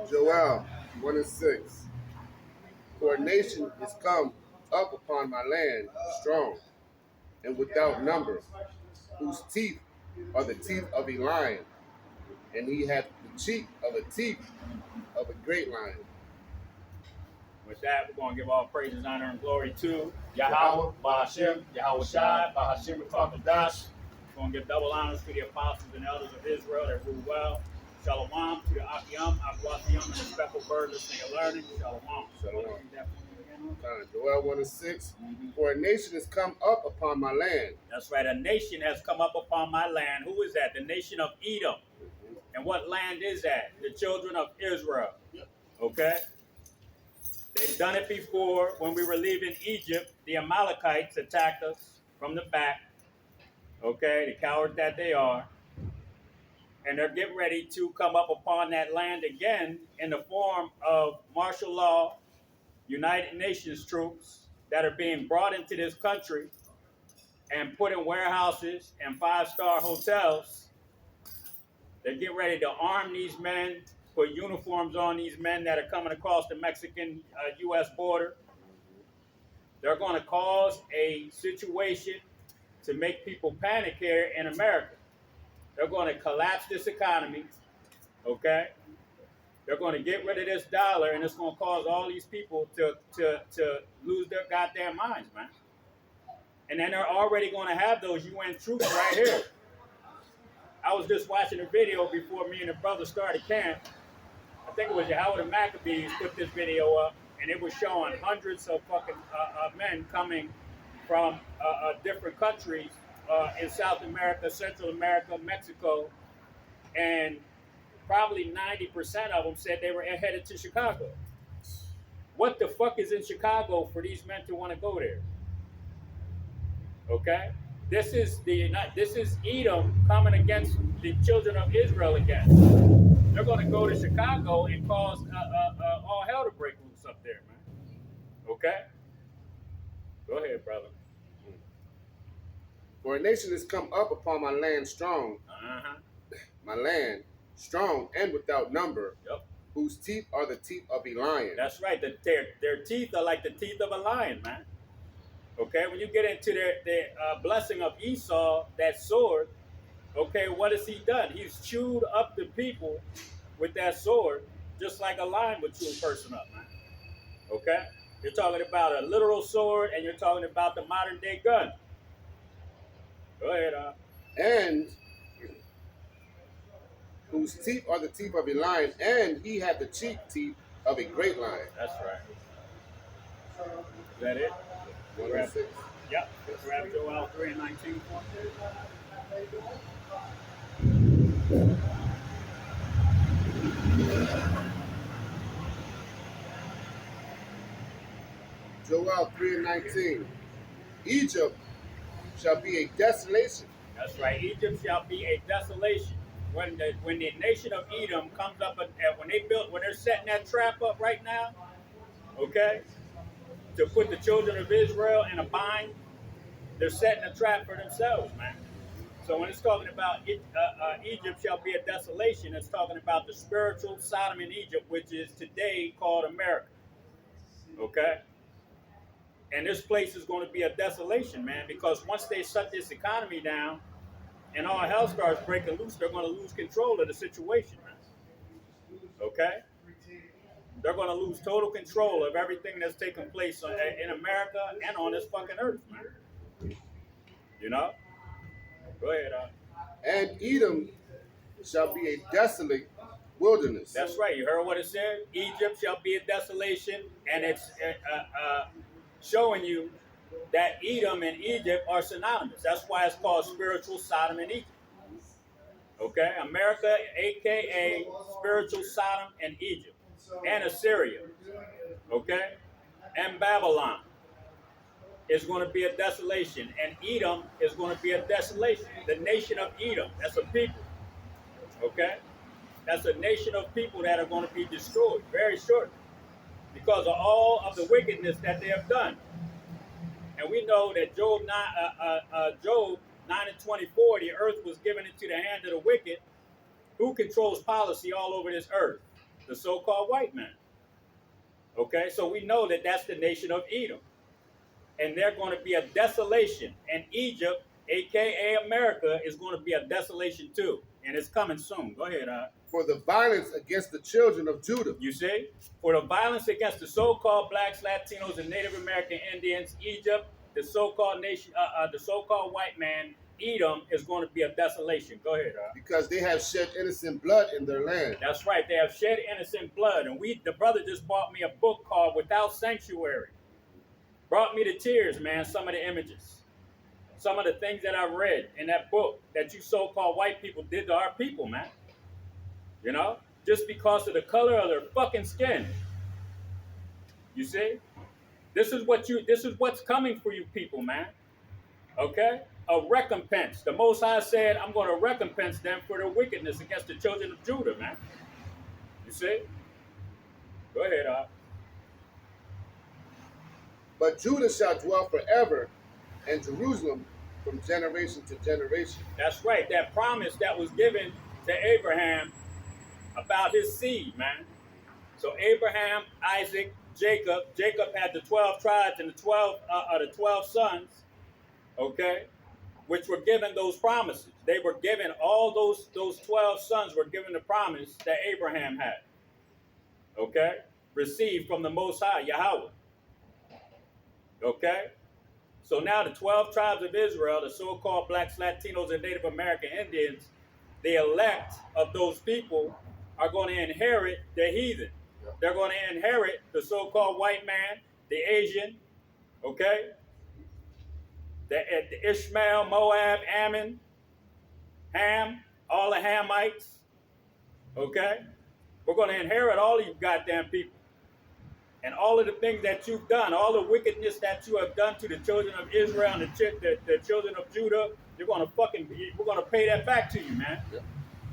Joel 1 and 6. For a nation is come up upon my land strong and without number, whose teeth are the teeth of a lion, and he hath the cheek of the teeth of a great lion. With that, we're going to give all praises, honor, and glory to Yahweh, Bahashem, Yahweh Shai, Bahashem, Dash. We're going to give double honors to the apostles and elders of Israel that rule well. Shalom to the Akiyam, Akwasiyam, and the speckled bird listening and learning. Shalom. Shalom. Joel 1 and 6. For a nation has come up upon my land. That's right. A nation has come up upon my land. Who is that? The nation of Edom. And what land is that? The children of Israel. Okay? They've done it before. When we were leaving Egypt, the Amalekites attacked us from the back. Okay? The cowards that they are. And they're getting ready to come up upon that land again in the form of martial law, United Nations troops that are being brought into this country and put in warehouses and five-star hotels. They're getting ready to arm these men, put uniforms on these men that are coming across the Mexican-U.S. border. They're going to cause a situation to make people panic here in America. They're going to collapse this economy, okay? They're going to get rid of this dollar, and it's going to cause all these people to lose their goddamn minds, man. And then they're already going to have those UN troops right here. I was just watching a video before me and the brother started camp. I think it was Yahweh the Maccabees put this video up, and it was showing hundreds of fucking men coming from different countries in South America, Central America, Mexico, and probably 90% of them said they were headed to Chicago. What the fuck is in Chicago for these men to want to go there? Okay, this is Edom coming against the children of Israel again. They're going to go to Chicago and cause all hell to break loose up there, man. Okay, go ahead, brother. For a nation has come up upon my land strong, my land strong and without number, whose teeth are the teeth of a lion. That's right. Their teeth are like the teeth of a lion, man. Okay, when you get into their blessing of Esau, that sword, okay, what has he done? He's chewed up the people with that sword, just like a lion would chew a person up, man. Okay? You're talking about a literal sword, and you're talking about the modern day gun. Go ahead, And whose teeth are the teeth of a lion, and he had the cheek teeth of a great lion. That's right. Is that it? 1 and 6. Yep. Grab Joel 3 and 19. Joel 3 and 19. Egypt shall be a desolation. That's right. Egypt shall be a desolation. When the nation of Edom comes up, when they're setting that trap up right now, okay, to put the children of Israel in a bind, they're setting a trap for themselves, man. So when it's talking about Egypt shall be a desolation, it's talking about the spiritual Sodom in Egypt, which is today called America. Okay? And this place is going to be a desolation, man, because once they shut this economy down and all hell starts breaking loose, they're going to lose control of the situation, man. Okay? They're going to lose total control of everything that's taking place in America and on this fucking earth, man. You know? Go ahead, And Edom shall be a desolate wilderness. That's right. You heard what it said? Egypt shall be a desolation, and it's showing you that Edom and Egypt are synonymous. That's why it's called spiritual Sodom and Egypt. Okay? America, a.k.a. spiritual Sodom and Egypt. And Assyria. Okay? And Babylon is going to be a desolation. And Edom is going to be a desolation. The nation of Edom. That's a people. Okay? That's a nation of people that are going to be destroyed very shortly because of all of the wickedness that they have done. And we know that Job 9 and 24, the earth was given into the hand of the wicked. Who controls policy all over this earth? the so-called white man. Okay, so we know that that's the nation of Edom. And they're going to be a desolation. And Egypt, aka America, is going to be a desolation too. And it's coming soon. Go ahead, For the violence against the children of Judah. You see? For the violence against the so-called blacks, Latinos, and Native American Indians, Egypt, the so-called nation, the so-called white man, Edom, is going to be a desolation. Go ahead, Because they have shed innocent blood in their land. That's right. They have shed innocent blood. And the brother just bought me a book called Without Sanctuary. Brought me to tears, man, some of the images. Some of the things that I read in that book that you so-called white people did to our people, man. You know? Just because of the color of their fucking skin. You see? This is what's coming for you people, man. Okay? A recompense. The Most High said, I'm going to recompense them for their wickedness against the children of Judah, man. You see? Go ahead, But Judah shall dwell forever, and Jerusalem from generation to generation. That's right. That promise that was given to Abraham about his seed, man. So Abraham, Isaac, Jacob. Jacob had the 12 tribes and the 12 sons, okay, which were given those promises. They were given all those 12 sons were given the promise that Abraham had, okay, received from the Most High, Yahweh. Okay? So now the 12 tribes of Israel, the so-called blacks, Latinos, and Native American Indians, the elect of those people are going to inherit the heathen. They're going to inherit the so-called white man, the Asian, okay? The Ishmael, Moab, Ammon, Ham, all the Hamites, okay? We're going to inherit all of you goddamn people. And all of the things that you've done, all the wickedness that you have done to the children of Israel and the children of Judah, we're going to pay that back to you, man. Yep.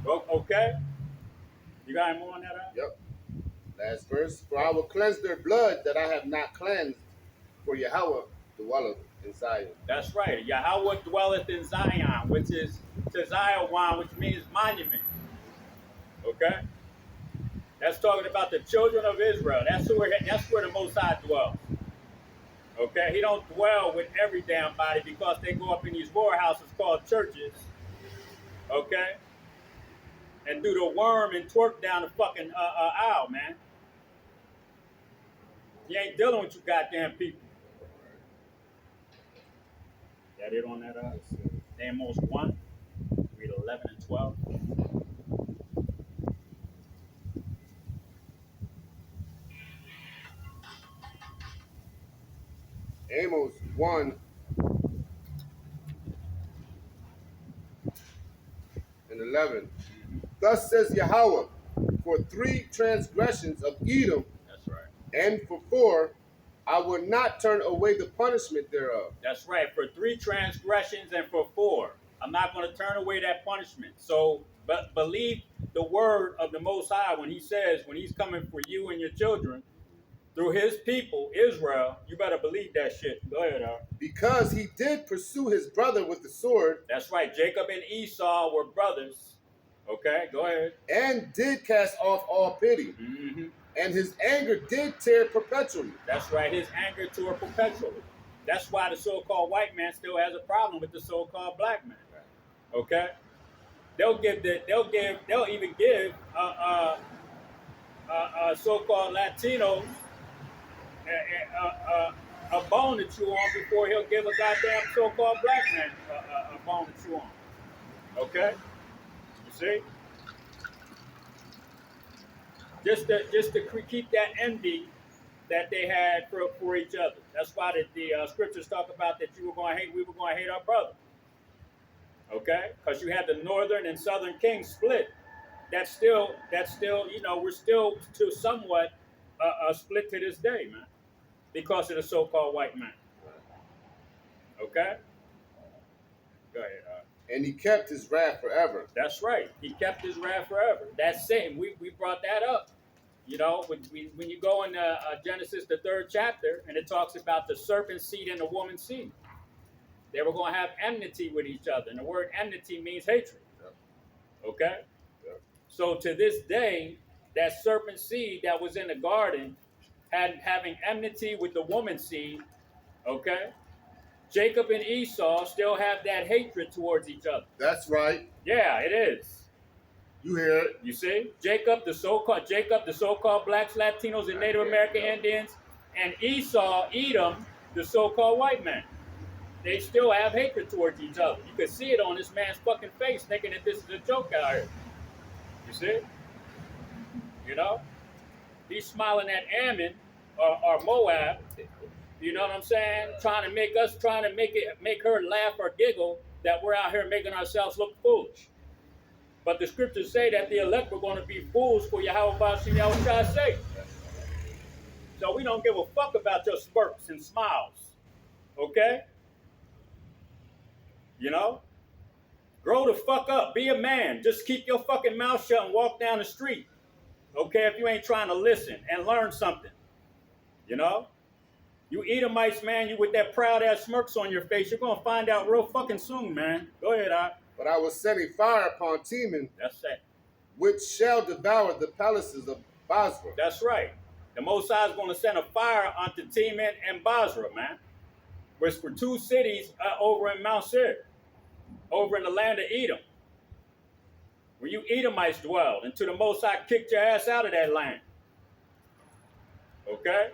Okay? You got any more on that? Yep. Last verse. For I will cleanse their blood that I have not cleansed, for Yahweh dwelleth in Zion. That's right. Yahweh dwelleth in Zion, which is Zion, which means monument. Okay? That's talking about the children of Israel. That's where the Most High dwells. Okay? He don't dwell with every damn body because they go up in these whorehouses called churches. Okay? And do the worm and twerk down the fucking aisle, man. You ain't dealing with you goddamn people. Got it on that? Amos 1. Read 11 and 12. Amos 1 and 11. Thus says Yahweh, for 3 transgressions of Edom, That's right. and for 4, I will not turn away the punishment thereof. That's right. For 3 transgressions and for 4, I'm not going to turn away that punishment. So, but believe the word of the Most High when he says, when he's coming for you and your children, through his people, Israel, you better believe that shit. Go ahead, Because he did pursue his brother with the sword. That's right. Jacob and Esau were brothers. Okay, go ahead. And did cast off all pity. Mm-hmm. And his anger did tear perpetually. That's right. His anger tore perpetually. That's why the so-called white man still has a problem with the so-called black man. Okay, they'll even give so-called Latinos a bone to chew on before he'll give a goddamn so-called black man a bone to chew on. Okay, you see, just to keep that envy that they had for each other. That's why the scriptures talk about that we were going to hate our brother. Okay, because you had the northern and southern kings split. That's still, we're still to somewhat split to this day, man, because of the so-called white man. Okay, go ahead. And he kept his wrath forever. That's right. He kept his wrath forever. That's same. We brought that up. You know, when you go in Genesis, the 3rd chapter, and it talks about the serpent's seed and the woman's seed. They were going to have enmity with each other. And the word enmity means hatred. Yep. Okay? Yep. So to this day, that serpent seed that was in the garden having enmity with the woman seed, okay? Jacob and Esau still have that hatred towards each other. That's right. Yeah, it is. You hear it. You see? Jacob, the so-called blacks, Latinos, and Native American Indians, and Esau, Edom, the so-called white man. They still have hatred towards each other. You can see it on this man's fucking face, thinking that this is a joke out here. You see? You know? He's smiling at Ammon or Moab. You know what I'm saying? Trying to make her laugh or giggle that we're out here making ourselves look foolish. But the scriptures say that the elect were going to be fools for Yahweh Bashim Yahushai's sake. So we don't give a fuck about your smirks and smiles. Okay? You know? Grow the fuck up. Be a man. Just keep your fucking mouth shut and walk down the street. Okay? If you ain't trying to listen and learn something. You know? You Edomites, man, you with that proud ass smirks on your face, you're going to find out real fucking soon, man. Go ahead, But I will set a fire upon Teman. That's it. Which shall devour the palaces of Basra. That's right. The Most High is going to send a fire unto Teman and Basra, man. Which were two cities over in Mount Seir, over in the land of Edom, where you Edomites dwelled, until the Most High kicked your ass out of that land. Okay?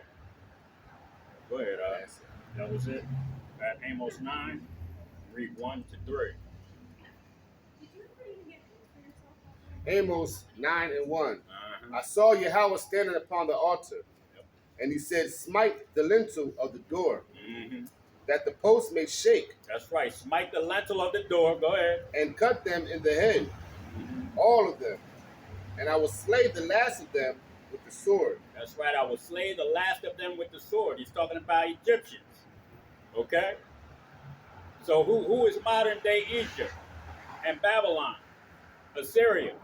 Go ahead, that was it. At Amos 9, read 1 to 3. Amos 9 and 1. I saw Yahweh standing upon the altar, and he said, smite the lintel of the door, that the post may shake. That's right. Smite the lintel of the door. Go ahead. And cut them in the head, all of them. And I will slay the last of them with the sword. That's right. I will slay the last of them with the sword. He's talking about Egyptians. Okay? So who is modern day Egypt and Babylon, Assyria,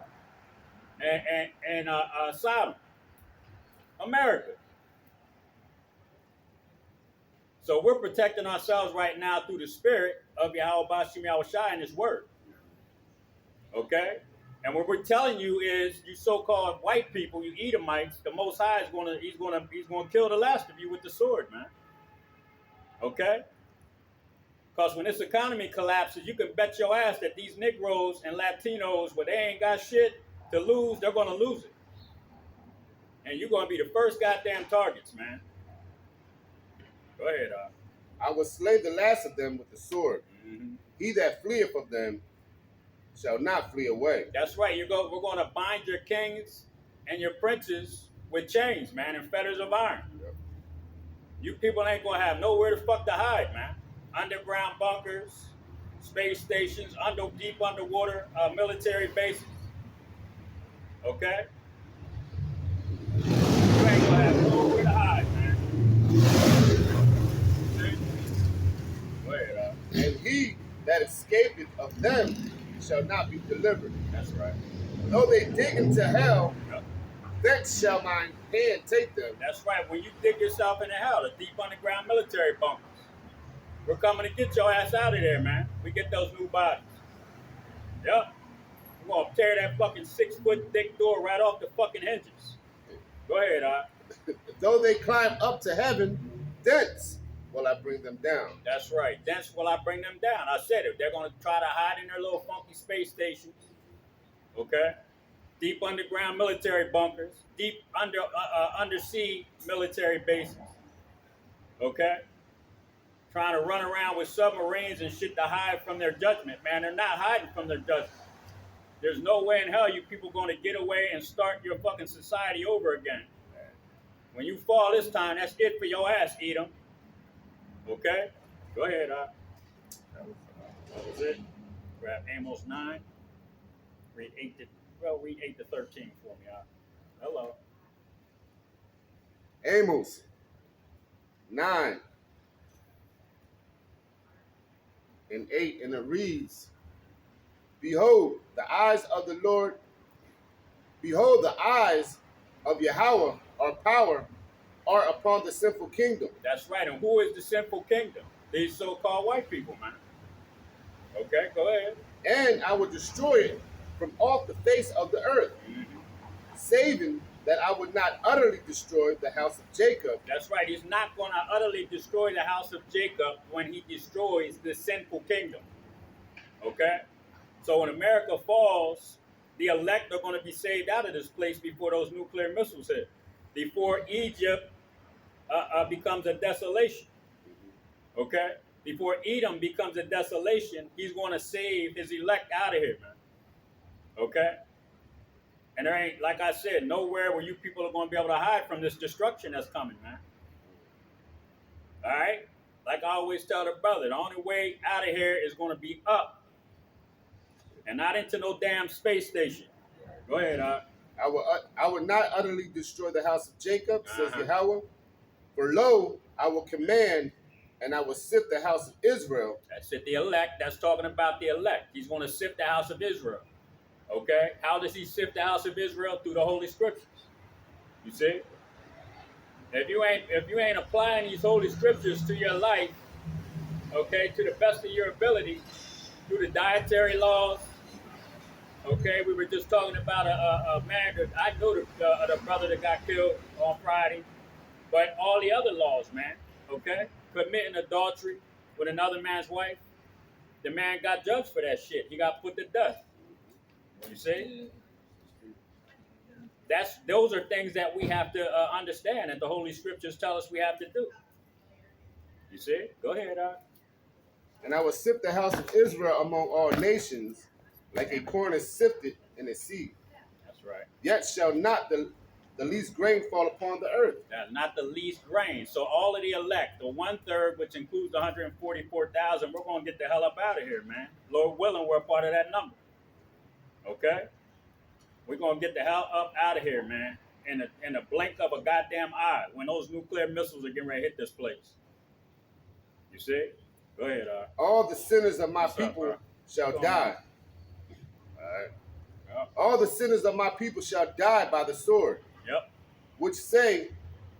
and Sodom? America. So we're protecting ourselves right now through the spirit of Yahweh Bashim Yahushai and his word. Okay? And what we're telling you is, you so-called white people, you Edomites, the Most High is gonna kill the last of you with the sword, man. Okay? Because when this economy collapses, you can bet your ass that these Negroes and Latinos, where they ain't got shit to lose, they're gonna lose it. And you're gonna be the first goddamn targets, man. Go ahead, I will slay the last of them with the sword. He that fleeth of them shall not flee away. That's right. We're going to bind your kings and your princes with chains, man, and fetters of iron. Yep. You people ain't going to have nowhere the fuck to hide, man. Underground bunkers, space stations, deep underwater military bases. Okay? You ain't going to have nowhere to hide, man. Go ahead, And he that escapeth of them shall not be delivered. That's right. Though they dig into hell, thence shall mine hand take them. That's right. When you dig yourself into hell, the deep underground military bunkers, we're coming to get your ass out of there, man. We get those new bodies. Yep. We're going to tear that fucking 6-foot thick door right off the fucking hinges. Go ahead, Though they climb up to heaven, thence will I bring them down. That's right. Thence will I bring them down. I said it. They're going to try to hide in their little funky space stations. Okay? Deep underground military bunkers. Deep undersea military bases. Okay? Trying to run around with submarines and shit to hide from their judgment, man. They're not hiding from their judgment. There's no way in hell you people going to get away and start your fucking society over again. When you fall this time, that's it for your ass, Edom. Okay? Go ahead, That was it. Grab Amos 9. Read 8 to 13 for me, Hello. Amos 9 and 8, and it reads, Behold, the eyes of the Lord, behold, the eyes of Yahweh, our power, are upon the sinful kingdom. That's right. And who is the sinful kingdom? These so-called white people, man. Okay, go ahead. And I will destroy it from off the face of the earth. saving that I would not utterly destroy the house of Jacob. That's right. He's not going to utterly destroy the house of Jacob when he destroys the sinful kingdom. Okay? So when America falls, the elect are going to be saved out of this place before those nuclear missiles hit, before Egypt becomes a desolation. Okay? Before Edom becomes a desolation, he's going to save his elect out of here, man. Okay? And there ain't, like I said, nowhere where you people are going to be able to hide from this destruction that's coming, man. All right? Like I always tell the brother, the only way out of here is going to be up and not into no damn space station. Go ahead, I will not utterly destroy the house of Jacob, says Yahweh. For lo, I will command, and I will sift the house of Israel. That's it, the elect. That's talking about the elect. He's going to sift the house of Israel. Okay? How does he sift the house of Israel? Through the Holy Scriptures. You see? If you ain't applying these Holy Scriptures to your life, okay, to the best of your ability, through the dietary laws, okay, we were just talking about a man that I know the brother that got killed on Friday, but all the other laws, man, okay, committing adultery with another man's wife, the man got judged for that shit. He got put to death. You see? Those are things that we have to understand, and the Holy Scriptures tell us we have to do. You see? Go ahead, And I will sift the house of Israel among all nations, like a corn is sifted in a sieve. That's right. Yet shall not the least grain fall upon the earth. Not the least grain. So all of the elect, the 1/3, which includes the 144,000, we're going to get the hell up out of here, man. Lord willing, we're a part of that number. Okay? We're going to get the hell up out of here, man, in the blink of a goddamn eye, when those nuclear missiles are getting ready to hit this place. You see? Go ahead, All the sinners of my people shall die. All right. Yep. All the sinners of my people shall die by the sword. Yep. Which say,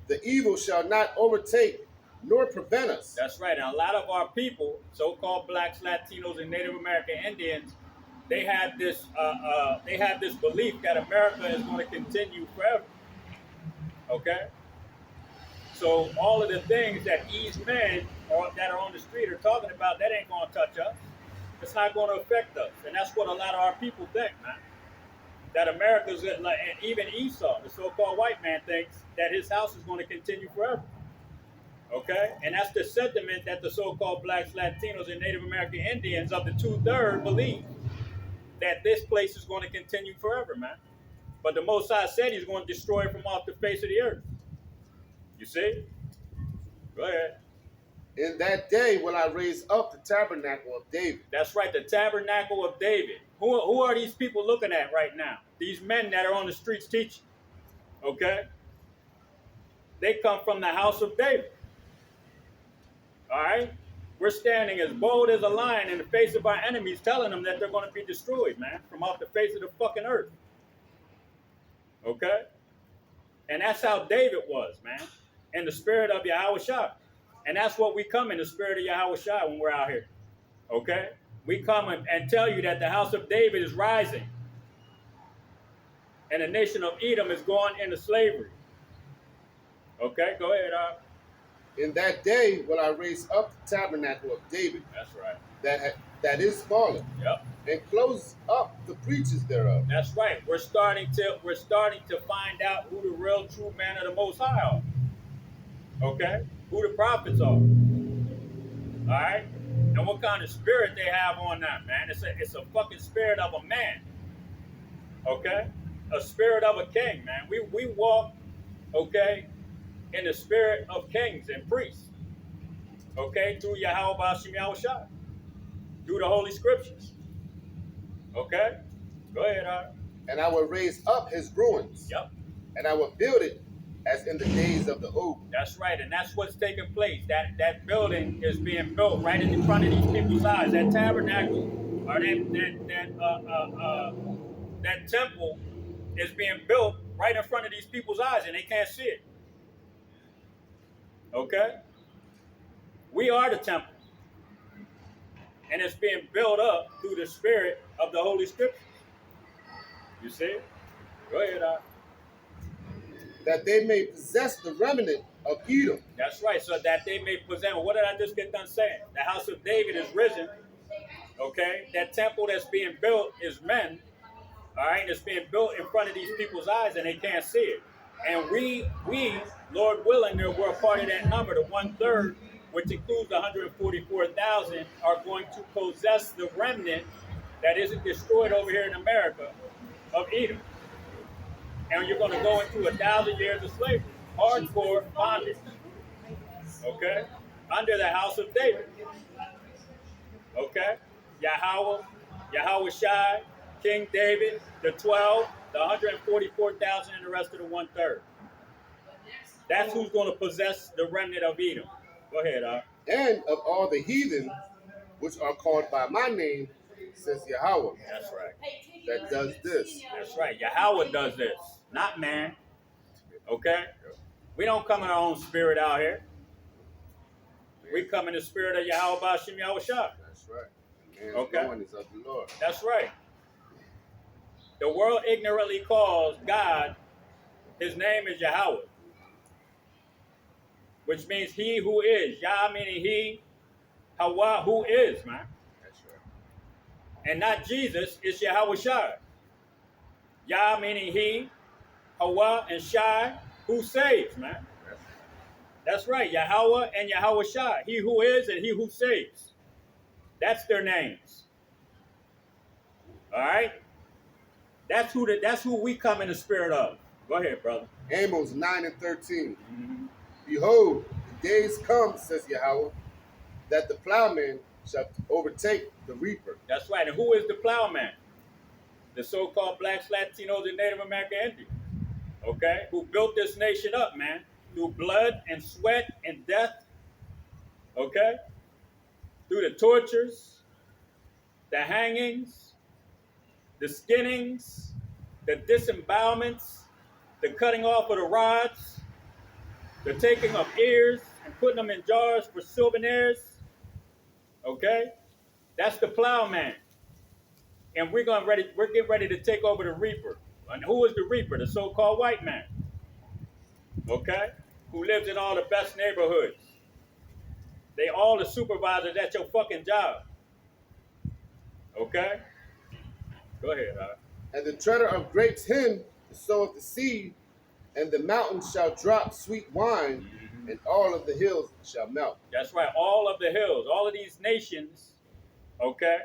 the evil shall not overtake nor prevent us. That's right. And a lot of our people, so-called blacks, Latinos, and Native American Indians, they have this belief that America is going to continue forever. Okay? So all of the things that these men that are on the street are talking about, that ain't going to touch us. It's not going to affect us. And that's what a lot of our people think, man. That America's, like, and even Esau, the so-called white man, thinks that his house is going to continue forever. Okay? And that's the sentiment that the so-called blacks, Latinos, and Native American Indians of the 2/3 believe, that this place is going to continue forever, man. But the Most High said he's going to destroy it from off the face of the earth. You see? Go ahead. In that day will I raise up the tabernacle of David. That's right, the tabernacle of David. Who are these people looking at right now? These men that are on the streets teaching. Okay? They come from the house of David. All right? We're standing as bold as a lion in the face of our enemies, telling them that they're going to be destroyed, man, from off the face of the fucking earth. Okay? And that's how David was, man, in the spirit of Yahweh Shai. And that's what we come in the spirit of Yahweh Shai when we're out here. Okay? We come and tell you that the house of David is rising. And the nation of Edom is going into slavery. Okay? Go ahead, In that day will I raise up the tabernacle of David. That's right. That is fallen. Yep. And close up the breaches thereof. That's right. We're starting to find out who the real true man of the Most High are. Okay? Who the prophets are. All right? And what kind of spirit they have on them, man. It's a fucking spirit of a man. Okay? A spirit of a king, man. We walk, okay, in the spirit of kings and priests. Okay? Through Yahweh B'Ashem Yahweh Shai. Through the Holy Scriptures. Okay? Go ahead, And I will raise up his ruins. Yep. And I will build it as in the days of the old. That's right, and that's what's taking place. That building is being built right in front of these people's eyes. That tabernacle, or that temple, is being built right in front of these people's eyes, and they can't see it. Okay? We are the temple, and it's being built up through the spirit of the Holy Scriptures. You see? Go ahead, that they may possess the remnant of Edom. That's right, so that they may possess. What did I just get done saying? The house of David is risen. Okay, that temple that's being built is men. All right, it's being built in front of these people's eyes, and they can't see it. And we, Lord willing, we're a part of that number, the 1/3, which includes the 144,000, are going to possess the remnant that isn't destroyed over here in America of Edom. And you're going to go into 1,000 years of slavery, hardcore bondage. Okay, under the house of David. Okay, Yahweh Shai, King David, the 12, the 144,000, and the rest of the 1/3. That's who's going to possess the remnant of Edom. Go ahead, And of all the heathen which are called by my name, says Yahweh. That's right. That does this. That's right. Yahweh does this, not man. Okay? We don't come in our own spirit out here. We come in the spirit of Yahweh Bashim Yahweh Shai. That's right. Man's going is of the Lord. That's right. The world ignorantly calls God, his name is Yahweh, which means he who is. Yah meaning he, Hawa who is, man. That's right. And not Jesus, it's Yahweh Shai. Yah meaning he, Hawa, and Shai who saves, man. That's right, Yahweh and Yahweh Shai. He who is and he who saves. That's their names. All right? That's who we come in the spirit of. Go ahead, brother. Amos 9:13. Behold, the days come, says Yahweh, that the plowman shall overtake the reaper. That's right. And who is the plowman? The so-called blacks, Latinos, and Native American Indians. Okay? Who built this nation up, man. Through blood and sweat and death. Okay? Through the tortures, the hangings, the skinnings, the disembowelments, the cutting off of the rods, the taking of ears and putting them in jars for souvenirs. Okay? That's the plowman. And we're getting ready to take over the reaper. And who is the reaper? The so-called white man. Okay? Who lives in all the best neighborhoods. They all the supervisors at your fucking job. Okay? Go ahead, And the treader of grapes him that soweth the seed, and the mountains shall drop sweet wine, and all of the hills shall melt. That's right. All of the hills, all of these nations, okay?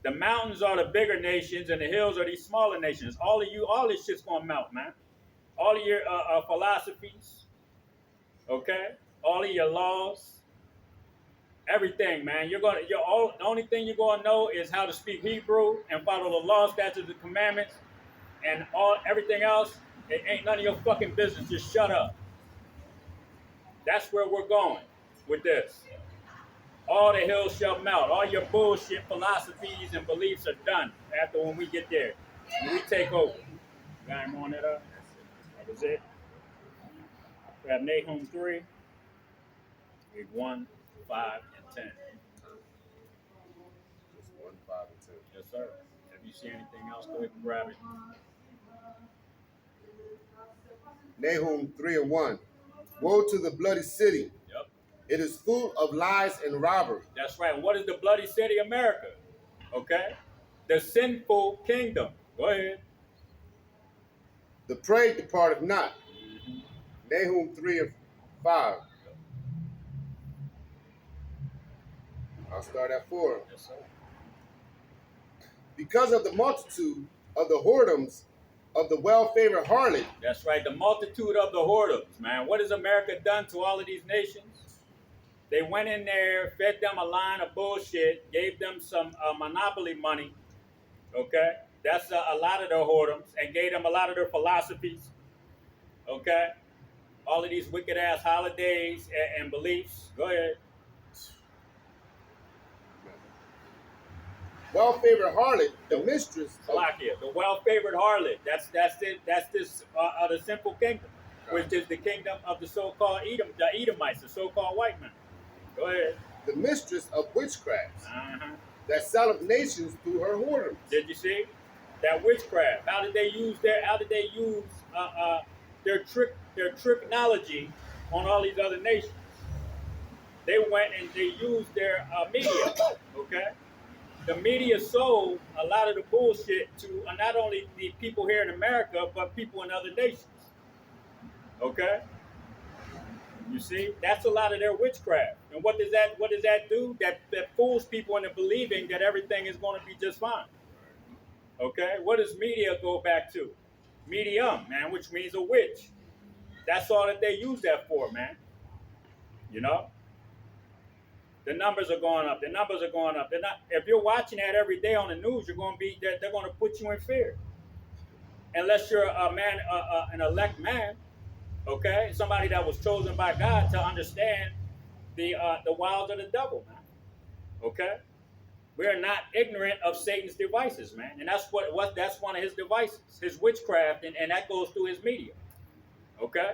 The mountains are the bigger nations, and the hills are these smaller nations. All this shit's gonna melt, man. All of your philosophies, okay? All of your laws, everything, man. The only thing you're gonna know is how to speak Hebrew and follow the law, statutes, and commandments, and everything else. It ain't none of your fucking business. Just shut up. That's where we're going with this. All the hills shall melt. All your bullshit philosophies and beliefs are done after when we get there. When we take over. Got him on that up? That was it. We have Nahum 3. Read 1, 5, and 10. Just 1, 5, and 10. Yes, sir. If you see anything else, go ahead and grab it. Nahum 3:1. Woe to the bloody city. Yep. It is full of lies and robbery. That's right. What is the bloody city, America? Okay? The sinful kingdom. Go ahead. The prey departeth not. Nahum 3:5. I'll start at 4. Yes, sir. Because of the multitude of the whoredoms of the well-favored harlot. That's right, the multitude of the whoredoms, man. What has America done to all of these nations? They went in there, fed them a line of bullshit, gave them some monopoly money, okay? That's a lot of their whoredoms, and gave them a lot of their philosophies, okay? All of these wicked-ass holidays and beliefs. Go ahead. Well-favored harlot, the mistress of The well-favored harlot. That's this the simple kingdom, which is the kingdom of the so-called Edom, the Edomites, the so-called white men. Go ahead. the mistress of witchcraft, that selleth nations through her whoredoms. Did you see that witchcraft? How did they use their tricknology on all these other nations. They went and they used their media. Okay, the media sold a lot of the bullshit to not only the people here in America, but people in other nations. Okay, you see, that's a lot of their witchcraft. And what does that do? That fools people into believing that everything is going to be just fine. Okay, what does media go back to? Medium, man, which means a witch. That's all that they use that for, man. You know, the numbers are going up. The numbers are going up. They're not. If you're watching that every day on the news, you're going to be. They're going to put you in fear. Unless you're a man, an elect man, okay, somebody that was chosen by God to understand the wiles of the devil, man. Okay, we are not ignorant of Satan's devices, man, and that's what that's one of his devices, his witchcraft, and that goes through his media. Okay,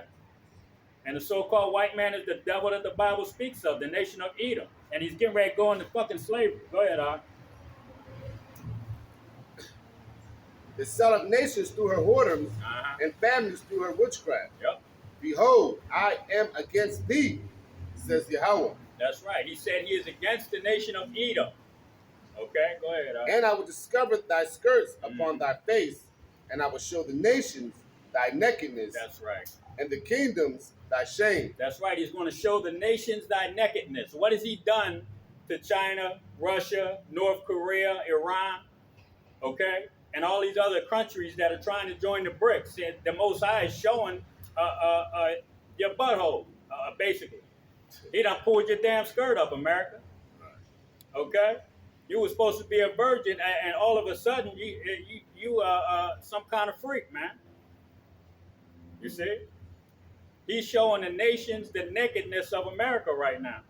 and the so-called white man is the devil that the Bible speaks of, the nation of Edom, and he's getting ready to go into fucking slavery. Go ahead, Art. The sell of nations through her whoredoms, and families through her witchcraft. Yep. Behold, I am against thee, says Yahweh. That's right. He said he is against the nation of Edom. Okay, go ahead. And I will discover thy skirts upon thy face, and I will show the nations thy nakedness. That's right. And the kingdoms thy shame. That's right. He's going to show the nations thy nakedness. What has he done to China, Russia, North Korea, Iran? Okay, and all these other countries that are trying to join the BRICS. The Most High is showing your butthole, basically. He done pulled your damn skirt up, America. Okay, you were supposed to be a virgin, and all of a sudden you some kind of freak, man. You see, he's showing the nations the nakedness of America right now.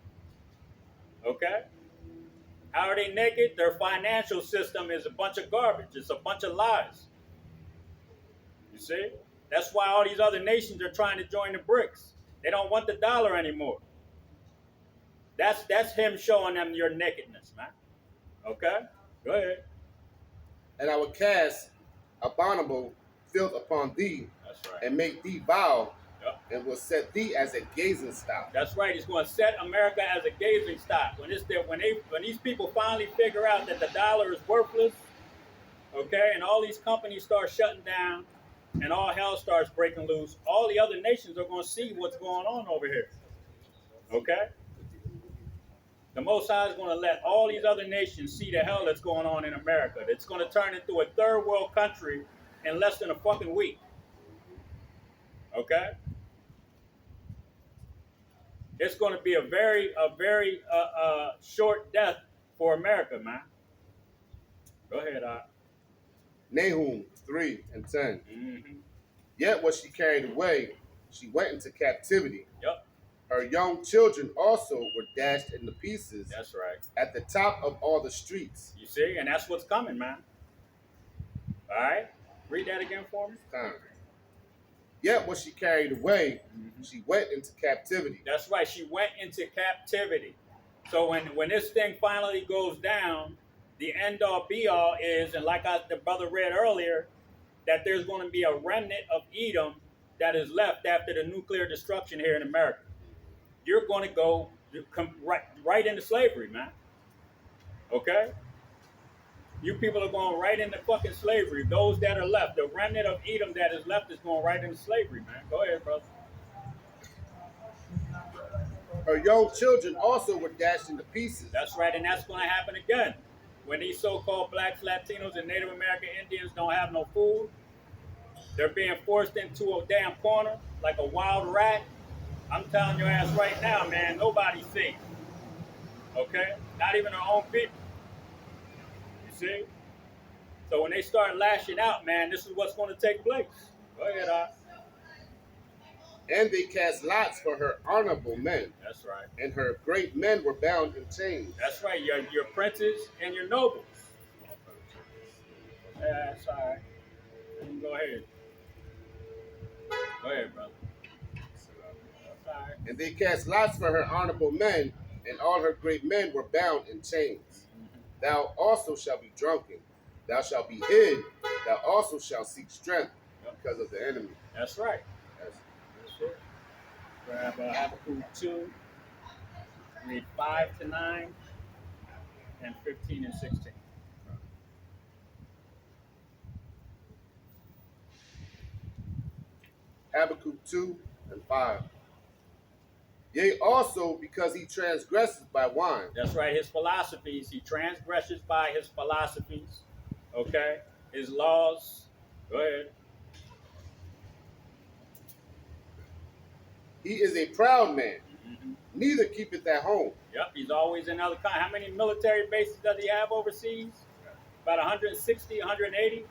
Okay. How are they naked? Their financial system is a bunch of garbage. It's a bunch of lies. You see? That's why all these other nations are trying to join the BRICS. They don't want the dollar anymore. That's him showing them your nakedness, man. Okay? Go ahead. And I will cast abominable filth upon thee. That's right. And make thee vile. Yep. And will set thee as a gazing stock. That's right. He's going to set America as a gazing stock. When these people finally figure out that the dollar is worthless, okay, and all these companies start shutting down, and all hell starts breaking loose, all the other nations are going to see what's going on over here. Okay? The Most High is going to let all these other nations see the hell that's going on in America. It's going to turn into a third world country in less than a fucking week. Okay? It's going to be a very short death for America, man. Go ahead, Nahum 3 and 10. Yet was she carried away, she went into captivity. Yep. Her young children also were dashed into pieces. That's right. At the top of all the streets. You see, and that's what's coming, man. All right? Read that again for me. Yet was she carried away, she went into captivity. That's right, she went into captivity. So when this thing finally goes down, the end all be all is, and like the brother read earlier, that there's going to be a remnant of Edom that is left after the nuclear destruction here in America. You're going to go right into slavery, man. Okay? You people are going right into fucking slavery. Those that are left, the remnant of Edom that is left is going right into slavery, man. Go ahead, brother. Her young children also were dashed into pieces. That's right, and that's going to happen again. When these so-called blacks, Latinos, and Native American Indians don't have no food, they're being forced into a damn corner like a wild rat. I'm telling your ass right now, man, nobody's safe. Okay? Not even our own people. See? So when they start lashing out, man, this is what's going to take place. Go ahead, And they cast lots for her honorable men. That's right. And her great men were bound in chains. That's right. Your princes and your nobles. Yeah, that's all right. Go ahead. Go ahead, brother. That's all right. And they cast lots for her honorable men, and all her great men were bound in chains. Thou also shalt be drunken. Thou shalt be hid. Thou also shalt seek strength because of the enemy. That's right. Yes. That's it. Grab Habakkuk 2, read 5 to 9, and 15 and 16. Habakkuk 2 and 5. Yea, also because he transgresses by wine. That's right, his philosophies. He transgresses by his philosophies. Okay? His laws. Go ahead. He is a proud man, Mm-hmm. neither keepeth at home. Yep, he's always in other countries. How many military bases does he have overseas? About 160, 180?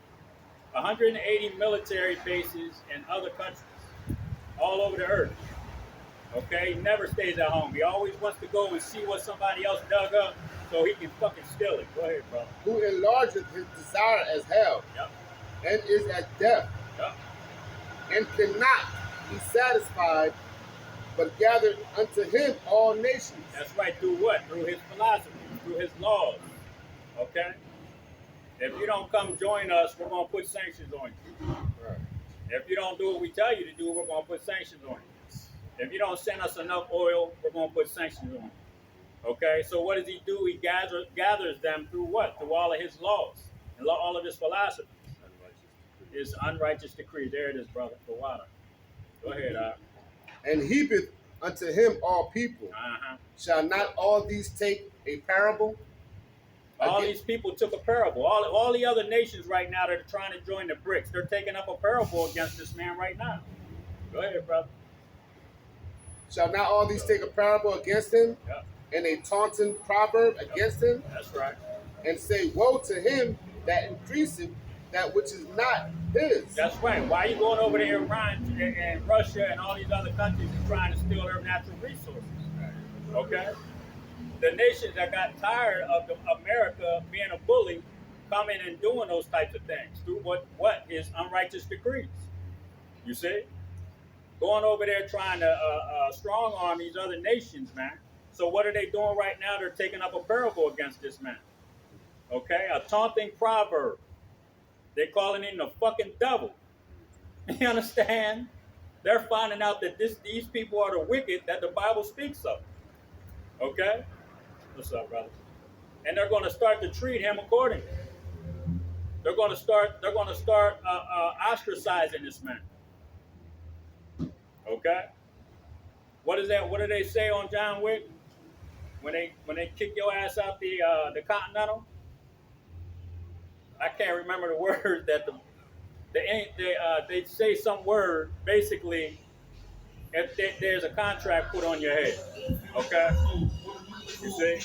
180 military bases in other countries, all over the earth. Okay, he never stays at home. He always wants to go and see what somebody else dug up so he can fucking steal it. Go ahead, bro. Who enlargeth his desire as hell, Yep, and is at death, yep. and cannot be satisfied, but gathered unto him all nations. That's right. Through what? Through his philosophy, through his laws. Okay? If you don't come join us, we're going to put sanctions on you. Right. If you don't do what we tell you to do, we're going to put sanctions on you. If you don't send us enough oil, we're going to put sanctions on you. Okay? So what does he do? He gathers them through what? Through all of his laws and all of his philosophies. His unrighteous decree. There it is, brother, for water. Go ahead, And heapeth unto him all people. Shall not all these take a parable? All these people took a parable. All the other nations right now that are trying to join the BRICS, they're taking up a parable against this man right now. Go ahead, brother. Shall not all these take a parable against him? Yep. And a taunting proverb against him? That's right. And say, woe to him that increaseth that which is not his. That's right. Why are you going over to Iran and Russia and all these other countries and trying to steal their natural resources? Okay? The nations that got tired of America being a bully coming and doing those types of things through what is unrighteous decrees. You see? Going over there trying to strong arm these other nations, man. So what are they doing right now? They're taking up a parable against this man. Okay? A taunting proverb. They're calling him the fucking devil. You understand? They're finding out that these people are the wicked that the Bible speaks of. Okay? What's up, brother? And they're going to start to treat him accordingly. They're going to start ostracizing this man. Okay? What is that? What do they say on John Wick? When they kick your ass out the Continental? I can't remember the word that they say some word basically if there's a contract put on your head. Okay? You see?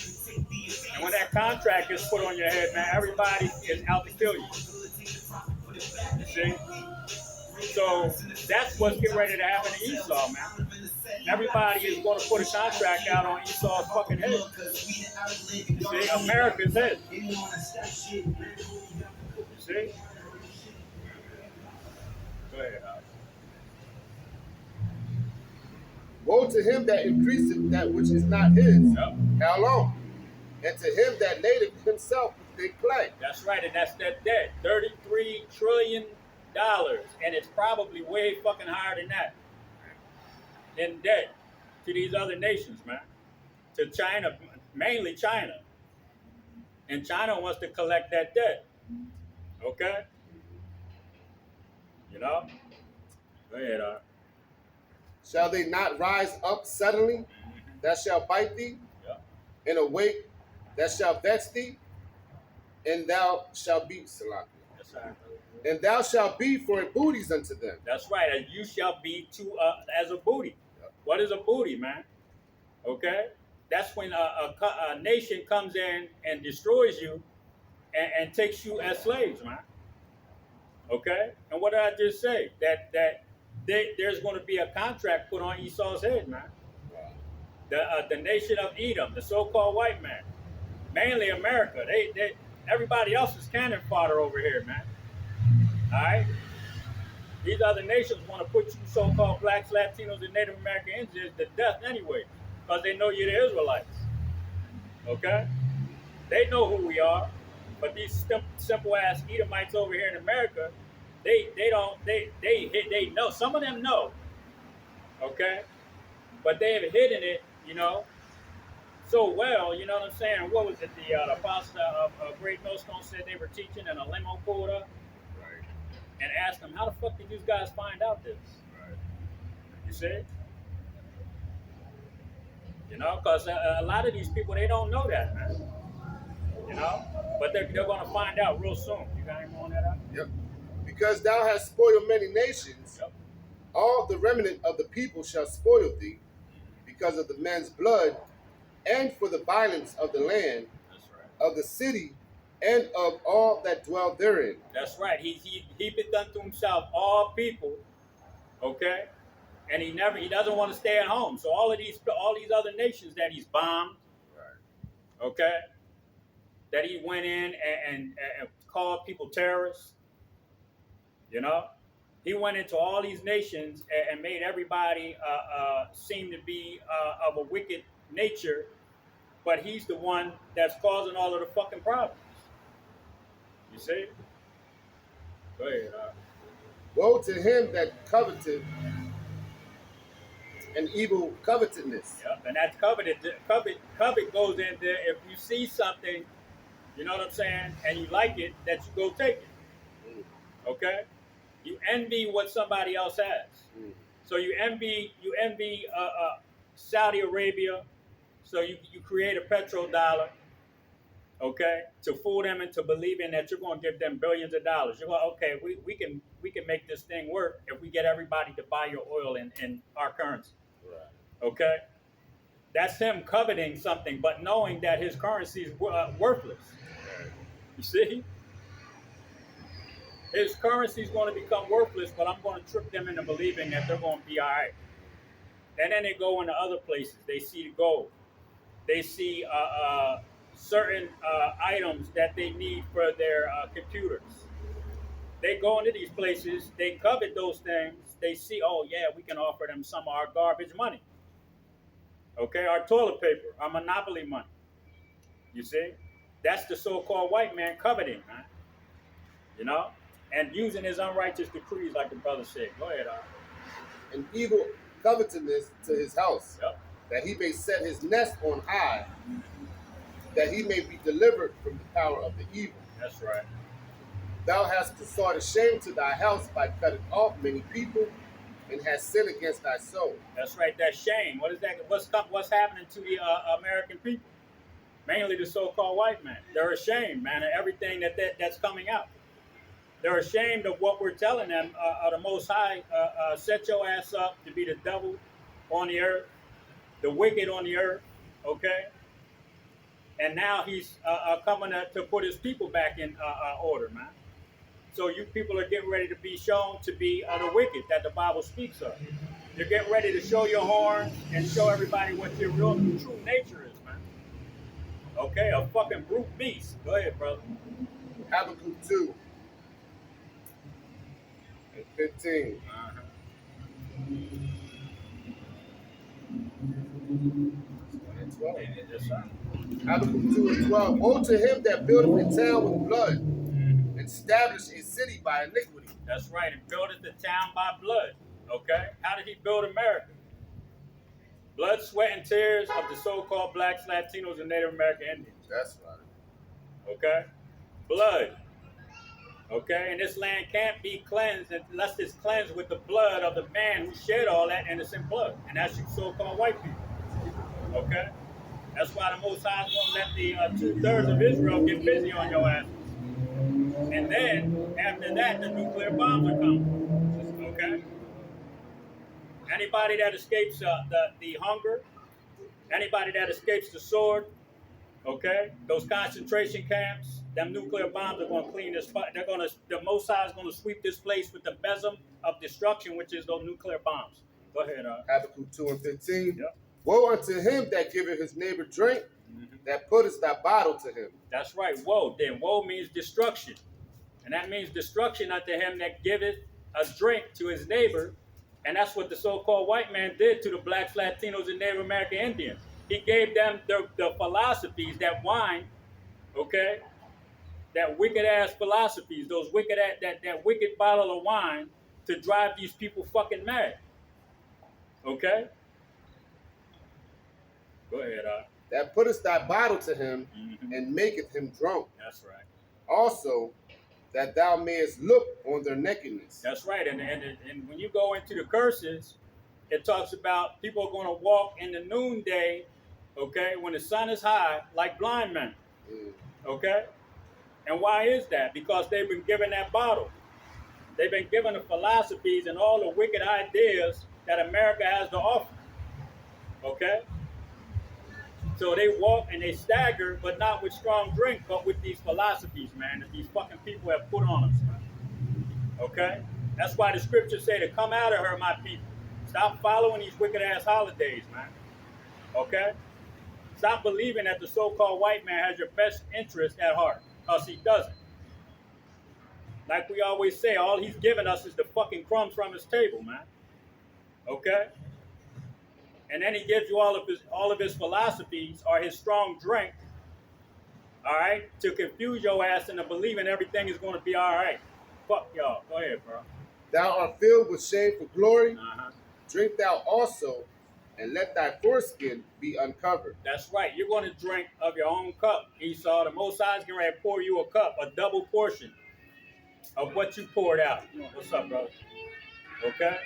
And when that contract is put on your head, man, everybody is out to kill you. You see? So that's what's getting ready to happen to Esau, man. Everybody is going to put a contract out on Esau's fucking head. You see? America's head. You see? Go ahead, Alex. Woe to him that increaseth that which is not his. Yep. How long? And to him that ladeth himself with big clay. That's right, and that's that debt. $33 trillion. And it's probably way fucking higher than that in debt to these other nations, man. To China, mainly China. And China wants to collect that debt. Okay? You know? Go ahead, Art. Shall they not rise up suddenly that shall bite thee? Yep. And awake that shall vex thee? And thou shalt be, Salaki. That's right. And thou shalt be for booties unto them. That's right. And you shall be as a booty. Yep. What is a booty, man? Okay? That's when a nation comes in and destroys you and takes you as slaves, man. Okay? And what did I just say? That there's going to be a contract put on Esau's head, man. The nation of Edom, the so-called white man, mainly America. They everybody else is cannon fodder over here, man. All right? These other nations want to put you so-called blacks, Latinos, and Native American Indians to death anyway, because they know you're the Israelites. Okay? They know who we are, but these simple-ass Edomites over here in America, they know. Some of them know, Okay, but they have hidden it, so well. You know what I'm saying? What was it? The pastor of Great Millstone said they were teaching in a limo pulled up Right. and asked them, "How the fuck did you guys find out this?" Right. You see? Because a lot of these people they don't know that, man. But they're gonna find out real soon. You got any more on that? Out? Yep. Because thou hast spoiled many nations, Yep. all the remnant of the people shall spoil thee, because of the men's blood, and for the violence of the land, That's right. of the city, and of all that dwell therein. That's right. He been done to himself all people, okay, and he doesn't want to stay at home. So all these other nations that he's bombed, Right. okay, that he went in and called people terrorists, you know, he went into all these nations and made everybody seem to be of a wicked nature, but he's the one that's causing all of the fucking problems. You see? Go ahead. Woe to him that coveteth an evil covetousness. Yep, and that's coveted. Covet goes in there. If you see something, you know what I'm saying, and you like it, that you go take it. Mm. Okay? You envy what somebody else has. Mm. So you envy Saudi Arabia. So you create a petrodollar, okay, to fool them into believing that you're going to give them billions of dollars. You're going, okay, we can make this thing work if we get everybody to buy your oil in our currency. Right. Okay? That's him coveting something, but knowing that his currency is worthless. You see? His currency is going to become worthless, but I'm going to trick them into believing that they're going to be all right. And then they go into other places. They see gold. They see certain items that they need for their computers. They go into these places. They covet those things. They see, oh, yeah, we can offer them some of our garbage money. Okay, our toilet paper, our monopoly money. You see? That's the so-called white man coveting, man. And using his unrighteous decrees, like the brother said. Go ahead, An evil covetousness to his house, Yep. that he may set his nest on high, that he may be delivered from the power of the evil. That's right. Thou hast sought a shame to thy house by cutting off many people, and hast sinned against thy soul. That's right. That shame. What is that? What's happening to the American people? Mainly the so-called white man. They're ashamed, man, of everything that's coming out. They're ashamed of what we're telling them. The Most High set your ass up to be the devil on the earth, the wicked on the earth, okay? And now he's coming to put his people back in order, man. So you people are getting ready to be shown to be the wicked that the Bible speaks of. You're getting ready to show your horns and show everybody what your real true nature is, man. Okay, a fucking brute beast. Go ahead, brother. Habakkuk 2 and 15. Uh-huh. And 12. Yes, sir. Habakkuk 2 and 12. Woe to him that buildeth a town with blood, and establish a city by iniquity. That's right. And buildeth the town by blood. Okay? How did he build America? Blood, sweat, and tears of the so-called blacks, Latinos, and Native American Indians. That's right. Okay? Blood. Okay? And this land can't be cleansed unless it's cleansed with the blood of the man who shed all that innocent blood. And that's you so-called white people. Okay? That's why the Most High is going to let the 2/3 of Israel get busy on your asses. And then, after that, the nuclear bombs are coming. Okay? Anybody that escapes the hunger, anybody that escapes the sword, okay, those concentration camps, them nuclear bombs are going to clean this. The Most High is going to sweep this place with the besom of destruction, which is those nuclear bombs. Go ahead. Habakkuk 2 and 15. Yep. Woe unto him that giveth his neighbor drink, that putteth thy bottle to him. That's right. Woe. Then woe means destruction. And that means destruction unto him that giveth a drink to his neighbor. And that's what the so-called white man did to the blacks, Latinos, and Native American Indians. He gave them the philosophies, that wine, okay, that wicked-ass philosophies, those that wicked bottle of wine to drive these people fucking mad. Okay? Go ahead, that puttest thy bottle to him, Mhm. and maketh him drunk. That's right. Also, that thou mayest look on their nakedness. That's right. And when you go into the curses, it talks about people are going to walk in the noonday, okay, when the sun is high, like blind men. Okay? And why is that? Because they've been given that bottle. They've been given the philosophies and all the wicked ideas that America has to offer. Okay? So they walk and they stagger, but not with strong drink, but with these philosophies, man, that these fucking people have put on us, man. Okay? That's why the scriptures say to come out of her, my people. Stop following these wicked ass holidays, man. Okay? Stop believing that the so-called white man has your best interest at heart, because he doesn't. Like we always say, all he's giving us is the fucking crumbs from his table, man. Okay? And then he gives you all of his philosophies or his strong drink, all right, to confuse your ass into believing everything is going to be all right. Fuck y'all. Go ahead, bro. Thou art filled with shameful glory. Uh-huh. Drink thou also, and let thy foreskin be uncovered. That's right. You're going to drink of your own cup. Esau, the Most High is going to pour you a cup, a double portion of what you poured out. What's up, brother? Okay?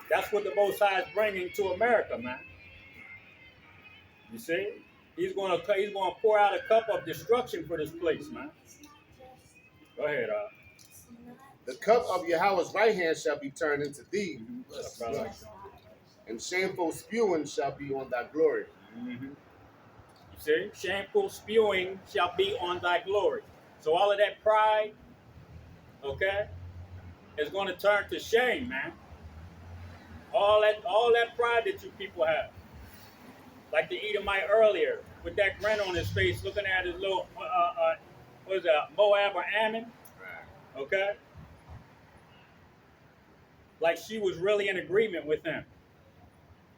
That's what the Most High is bringing to America, man. You see? He's going to pour out a cup of destruction for this place, man. Go ahead, The cup of Yahweh's right hand shall be turned into thee, What's up, brother? and shameful spewing shall be on thy glory. Mm-hmm. You see? Shameful spewing shall be on thy glory. So all of that pride, okay, is going to turn to shame, man. All that pride that you people have. Like the Edomite earlier, with that grin on his face, looking at his little, what is that, Moab or Ammon? Okay? Like she was really in agreement with him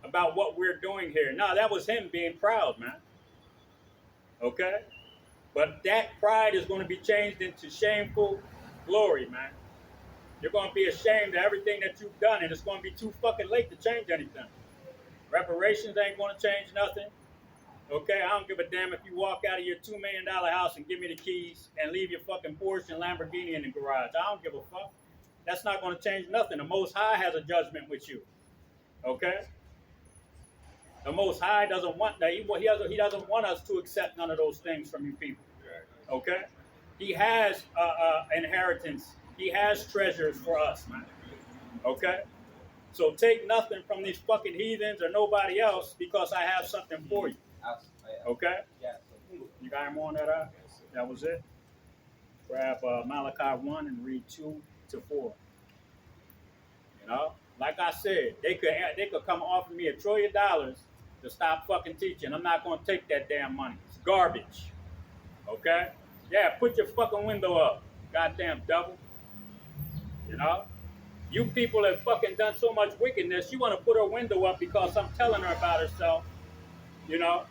about what we're doing here. No, that was him being proud, man. Okay? But that pride is going to be changed into shameful glory, man. You're going to be ashamed of everything that you've done, and it's going to be too fucking late to change anything. Reparations ain't going to change nothing. Okay, I don't give a damn if you walk out of your $2 million house and give me the keys and leave your fucking Porsche and Lamborghini in the garage. I don't give a fuck. That's not going to change nothing. The Most High has a judgment with you. Okay? The Most High doesn't want that. He doesn't want us to accept none of those things from you people. Okay? He has inheritance. He has treasures for us, man. Okay? So take nothing from these fucking heathens or nobody else because I have something for you. Okay? You got him on that? That was it. Grab Malachi 1 and read 2 to 4. You know? Like I said, they could come offer me $1 trillion to stop fucking teaching. I'm not going to take that damn money. It's garbage. Okay? Yeah, put your fucking window up. Goddamn devil. You know? You people have fucking done so much wickedness, you want to put her window up because I'm telling her about herself. You know?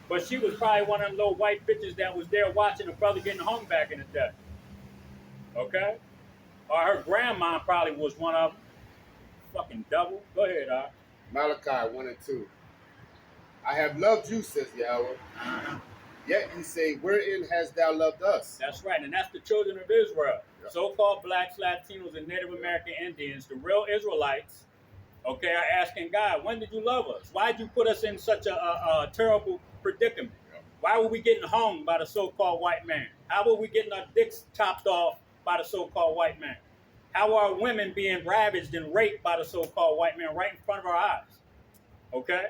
But she was probably one of them little white bitches that was there watching her brother getting hung back in the day. Okay? Or her grandma probably was one of them. Fucking devil. Go ahead, Malachi 1 and 2. I have loved you, says Yahweh. Yet you say, wherein hast thou loved us? That's right, and that's the children of Israel. Yep. So-called blacks, Latinos, and Native American Indians, the real Israelites, okay, are asking God, when did you love us? Why did you put us in such a terrible predicament? Yep. Why were we getting hung by the so-called white man? How were we getting our dicks chopped off by the so-called white man? How are women being ravaged and raped by the so-called white man right in front of our eyes? Okay?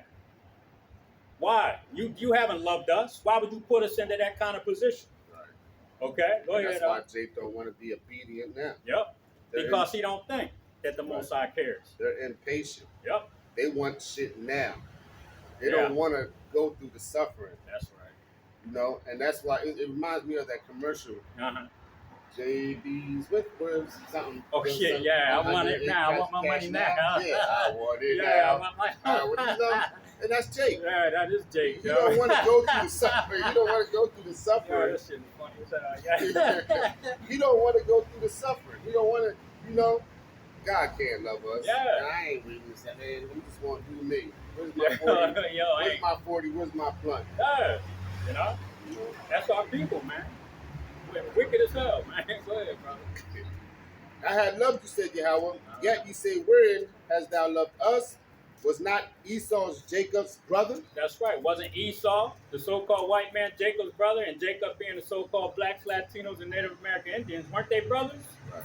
Why? You haven't loved us. Why would you put us into that kind of position? Right. Okay? Go ahead. That's why Jake don't want to be obedient now. Yep. Because he don't think that the Most High cares. They're impatient. Yep. They want shit now. They don't want to go through the suffering. That's right. You know, and that's why it reminds me of that commercial. Uh-huh. JB's with words, something. Oh shit, something, yeah, I want it now. I want my money now. Yeah, I want it now. Yeah, I want my money. And that's Jake. Yeah, that is Jake. You don't want to go through the suffering. You don't want to go through the suffering. Yeah, this shit is funny. You don't want to go through the suffering. You don't want to, God can't love us. Yeah. And I ain't reading this. Man, we just want to do me. Where's my Yeah. 40? Yo, Where's my 40? Where's my blunt? yeah. You know, You know? that's our people, man. We're wicked as hell, man. Go ahead, brother. I had loved you, said Yahweh. Yet you say, wherein hast thou loved us? Was not Esau's Jacob's brother? That's right. Wasn't Esau the so-called white man Jacob's brother, and Jacob being the so-called blacks, Latinos, and Native American Indians? Weren't they brothers? Right.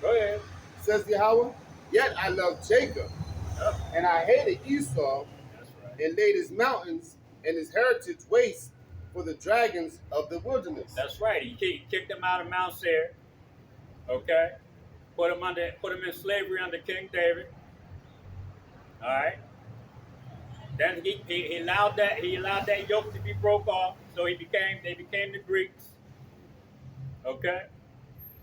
Go ahead. Says Yahweh. Yet I loved Jacob, Yep. and I hated Esau, That's right. and laid his mountains and his heritage waste for the dragons of the wilderness. That's right. He kicked them out of Mount Seir. Okay. Put him in slavery under King David. All right. Then he allowed that yoke to be broke off, so they became the Greeks. Okay.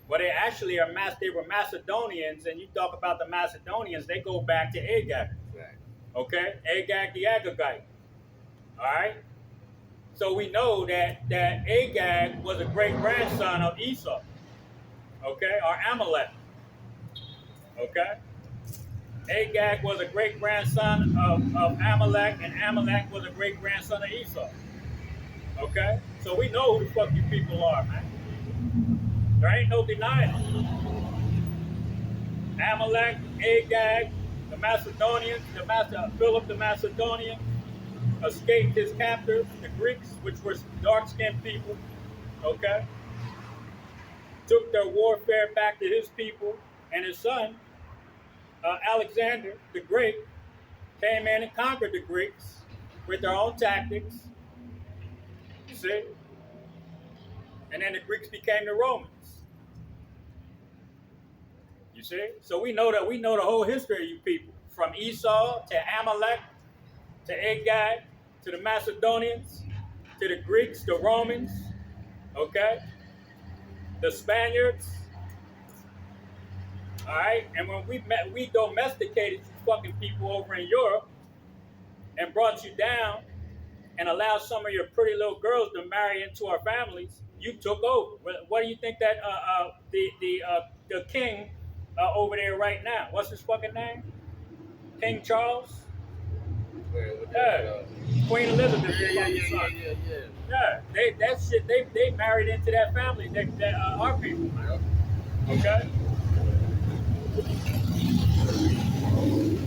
Well, they actually they were Macedonians, and you talk about the Macedonians, they go back to Agag. Right. Okay, Agag the Agagite. All right. So we know that Agag was a great grandson of Esau. Okay, or Amalek. Okay. Agag was a great grandson of Amalek, and Amalek was a great grandson of Esau. Okay? So we know who the fuck you people are, man. There ain't no denying it. Amalek, Agag, the Macedonians, Philip the Macedonian escaped his captors, the Greeks, which were dark-skinned people. Okay? Took their warfare back to his people, and his son, Alexander the Great, came in and conquered the Greeks with their own tactics. You see? And then the Greeks became the Romans. You see? So we know the whole history of you people. From Esau to Amalek to Agag to the Macedonians to the Greeks, the Romans, okay? The Spaniards. Alright? And when we domesticated you fucking people over in Europe and brought you down and allowed some of your pretty little girls to marry into our families, you took over. What do you think that the king over there right now? What's his fucking name? King Charles. Yeah. Queen Elizabeth. Yeah. They married into that family. That our people. Okay.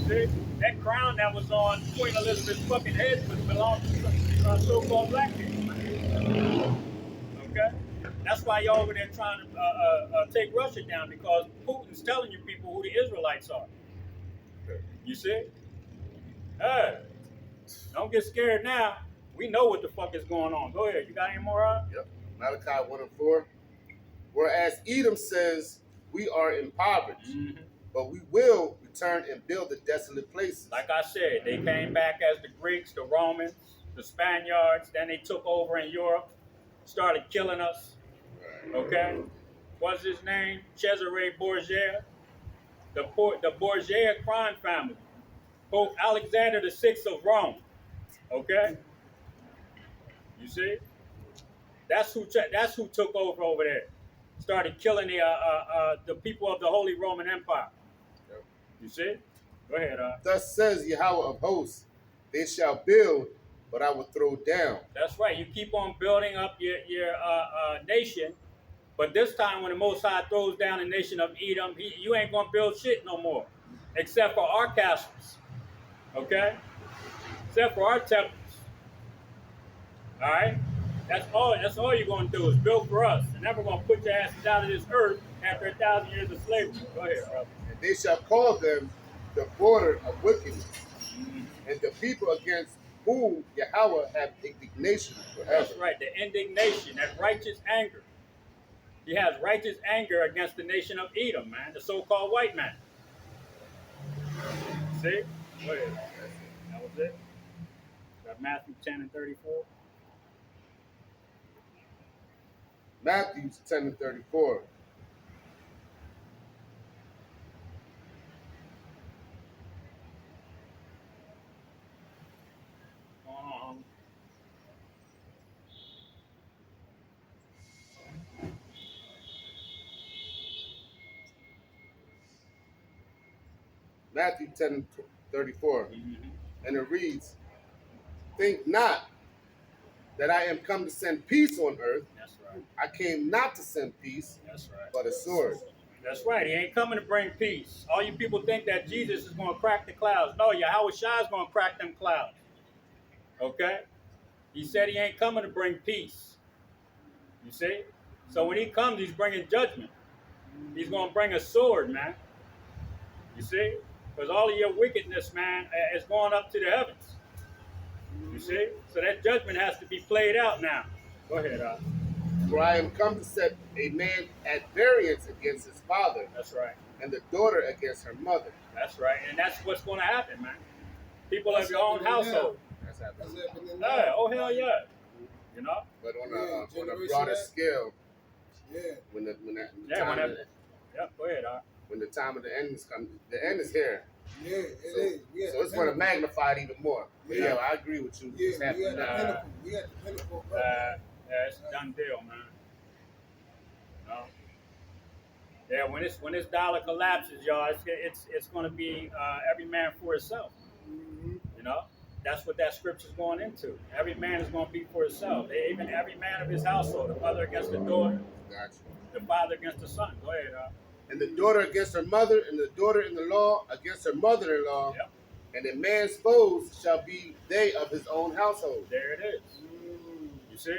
See, that crown that was on Queen Elizabeth's fucking head belonged to so-called black people. Okay? That's why y'all over there trying to take Russia down, because Putin's telling you people who the Israelites are. You see? Hey, don't get scared now. We know what the fuck is going on. Go ahead. You got any more on? Yep. Malachi 1:4. Whereas Edom says, we are impoverished, but we will return and build the desolate places. Like I said, they came back as the Greeks, the Romans, the Spaniards. Then they took over in Europe, started killing us. Okay? What's his name? Cesare Borgia. The Borgia crime family. Pope Alexander VI of Rome. Okay? You see? That's who took over there. Started killing the people of the Holy Roman Empire. Yep. You see? Go ahead. Thus says Yahweh of hosts, they shall build, but I will throw down. That's right. You keep on building up your nation, but this time when the Most High throws down the nation of Edom, you ain't gonna build shit no more, except for our castles. Okay? Except for our temples. All right? That's all you're gonna do is build for us, and then we're gonna put your asses out of this earth after 1,000 years of slavery. Go ahead, brother. And they shall call them the border of wickedness, and the people against whom Yahweh have indignation forever. That's right, the indignation, that righteous anger. He has righteous anger against the nation of Edom, man, the so-called white man. See? Go ahead. That was it. Got Matthew 10 and 34. Matthew 10:34. Matthew 10:34, and it reads, "Think not that I am come to send peace on earth. That's right. I came not to send peace, That's right. but a sword." That's right. He ain't coming to bring peace. All you people think that Jesus is going to crack the clouds. No, Yahweh Shai is going to crack them clouds. Okay? He said he ain't coming to bring peace. You see? So when he comes, he's bringing judgment. He's going to bring a sword, man. You see? Because all of your wickedness, man, is going up to the heavens. You see? So that judgment has to be played out now. Go ahead, For I am come to set a man at variance against his father, That's right. and the daughter against her mother. That's right. And that's what's going to happen, man. People of your own household. That's happening. Yeah, oh, hell yeah. You know? But on a broader scale, when the Go ahead, when the time of the end is coming, the end is here. Yeah, it is. So it's going to magnify it even more. But yeah, I agree with you. Yeah, It's happening now. we at the pinnacle. yeah, it's a done deal, man. You know? Yeah, when this dollar collapses, y'all, it's going to be every man for himself. You know, that's what that scripture's going into. Every man is going to be for himself. Even every man of his household, the mother against the daughter, Gotcha. the father against the son. Go ahead, And the daughter against her mother, and the daughter-in-the-law against her mother-in-law. Yep. And a man's foes shall be they of his own household. There it is. You see?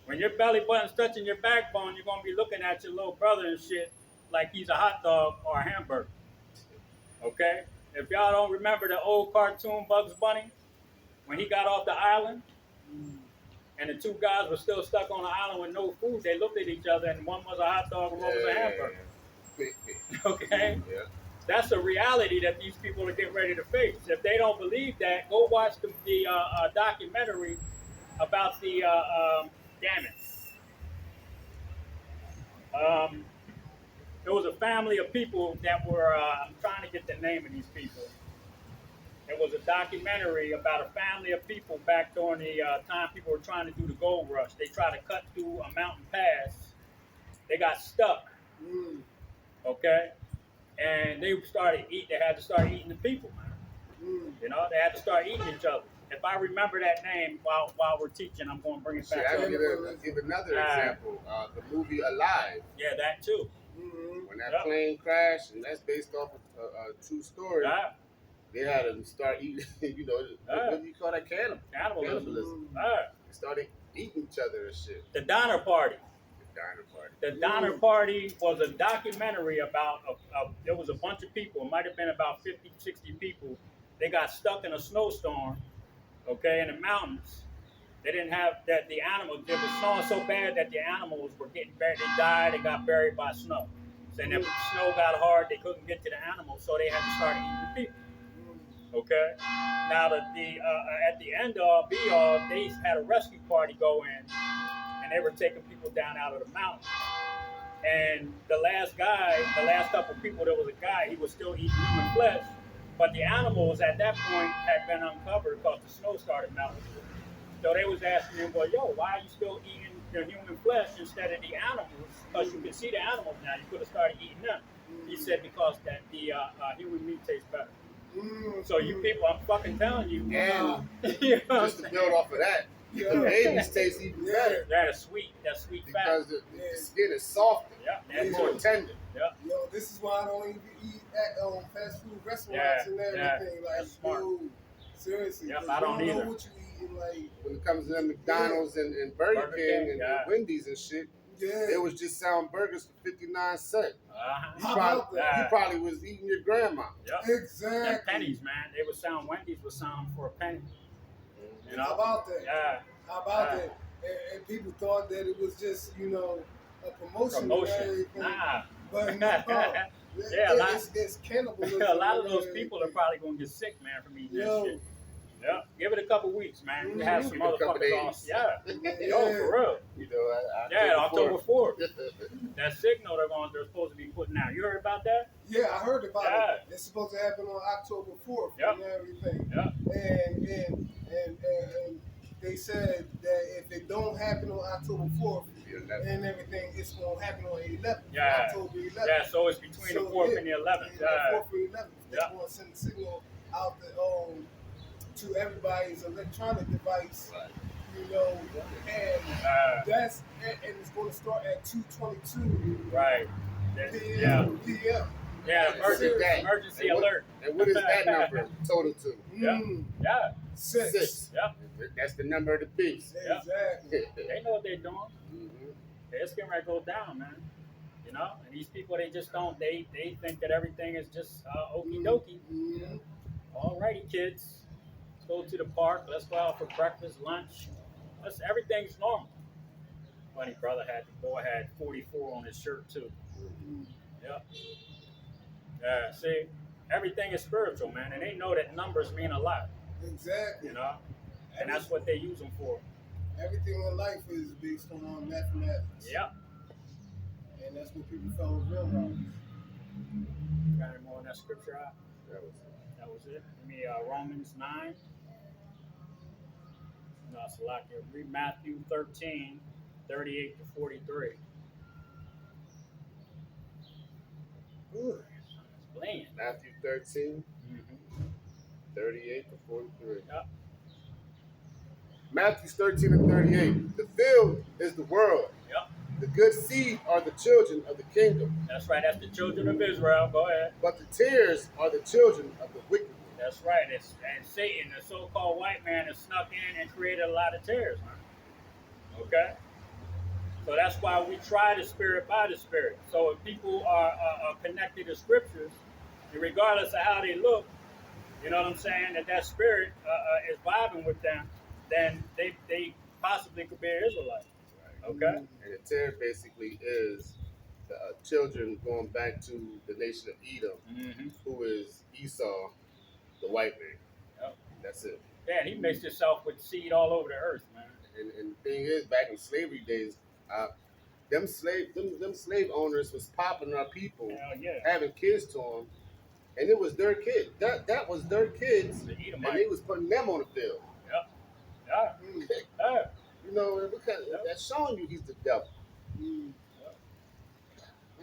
When your belly button's touching your backbone, you're going to be looking at your little brother and shit like he's a hot dog or a hamburger. Okay? If y'all don't remember the old cartoon Bugs Bunny, when he got off the island and the two guys were still stuck on the island with no food, they looked at each other and one was a hot dog and one was a hamburger. Okay? Yeah. That's a reality that these people are getting ready to face. If they don't believe that, go watch the documentary about the, there was a family of people that were, I'm trying to get the name of these people. It was a documentary about a family of people back during the time people were trying to do the gold rush. They tried to cut through a mountain pass. They got stuck. Okay? And they started eating. They had to start eating the people, man. You know, they had to start eating each other. If I remember that name while we're teaching, I'm going to bring it back. I'll give another example. The movie Alive. Yeah, that too. When that plane crashed, and that's based off of a true story. They had to start eating. You know, what do you call that? Cannibalism. They started eating each other and shit. The Donner Party. The Donner Party was a documentary about, there was a bunch of people, it might have been about 50, 60 people. They got stuck in a snowstorm, okay, in the mountains. They didn't have, that the animals, it was snowing so bad that the animals were getting buried. They died, they got buried by snow. So then the snow got hard, they couldn't get to the animals, so they had to start eating the people. Okay? Now, at the end all, be all, they had a rescue party go in, and they were taking people down out of the mountain. And the last couple of people, there was a guy, he was still eating human flesh, but the animals at that point had been uncovered because the snow started melting. So they was asking him, well, yo, why are you still eating the human flesh instead of the animals? Because you can see the animals now, you could have started eating them. He said, because that the human meat tastes better. So you people, I'm fucking telling you. And you know just to build off of that, the babies taste even better. That's sweet fat. Because the skin is softer. It's more tender. Yo, this is why I don't even eat at fast food restaurants and everything. Like, dude, seriously. I don't either. Know what you eating, like, when it comes to them McDonald's and Burger King and Wendy's and shit, they was just selling burgers for 59 cents. You probably was eating your grandma. Exactly. And pennies, man. They were selling, Wendy's was selling for a penny. You know? How about that? How about that? And people thought that it was just, you know, a promotion. And everything. But no, it's cannibalism. A lot of those people are probably going to get sick, man, from eating that shit. Yeah, give it a couple weeks, man. We have some motherfuckers on. Yo, for real. You know, October 4th. That signal they're supposed to be putting out. You heard about that? Yeah, I heard about it. It's supposed to happen on October 4th and everything. And they said that if it don't happen on October 4th, and everything, it's going to happen on the 11th, Yeah. October 11th. Yeah, so it's between the 4th and the 11th. The 4th and 11th. They're going to send a signal out to everybody's electronic device, you know, and and it's going to start at 2:22. Right. PM. Yeah, emergency alert. And what is that number total to? Yeah. 6. Yeah. That's the number of the beast. Exactly. They know what they're doing. It's getting ready to go down, man. You know, and these people, they just don't. They think that everything is just okie dokie. Alrighty, kids. Let's go to the park. Let's go out for breakfast, lunch. Everything's normal. Funny brother had the boy had 44 on his shirt too. Yep. Yeah. See, everything is spiritual, man, and they know that numbers mean a lot. Exactly. You know, and that's what they use them for. Everything in life is based on mathematics. Yep. And that's what people fail to realize. Got any more in that scripture out? That was it. Give me Romans 9. No, it's a lot here. Read Matthew 13, 38 to 43. Explain. Matthew 13, 38 to 43. Yep. Matthew 13 and 38. The field is the world. Yep. The good seed are the children of the kingdom. That's right. That's the children of Israel. Go ahead. But the tares are the children of the wicked. That's right. And Satan, the so-called white man, has snuck in and created a lot of tares. Huh? Okay? So that's why we try the spirit by the spirit. So if people are connected to scriptures, regardless of how they look, you know what I'm saying, that spirit is vibing with them, then they possibly could be an Israelite. Okay? And the tare basically is the children going back to the nation of Edom, who is Esau, the white man. Yep. That's it. Yeah, he mixed himself with seed all over the earth, man. And the thing is, back in slavery days, them slave owners was popping our people, having kids to them, and it was their kids. That was their kids, and they was putting them on the field. Yep. Yeah. You know, that's showing you he's the devil.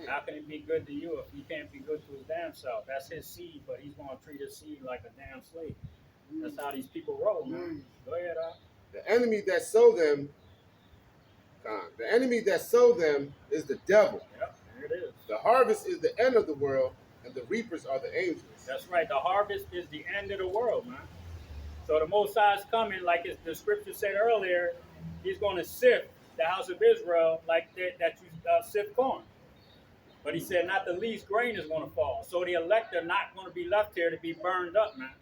How can he be good to you if he can't be good to his damn self? That's his seed, but he's going to treat his seed like a damn slave. That's how these people roll, man. Go ahead, The enemy that sowed them, is the devil. Yep, there it is. The harvest is the end of the world, and the reapers are the angels. That's right. The harvest is the end of the world, man. So the Most High is coming, like the scripture said earlier. He's going to sift the house of Israel like that you sift corn. But he said not the least grain is going to fall. So the elect are not going to be left here to be burned up, man.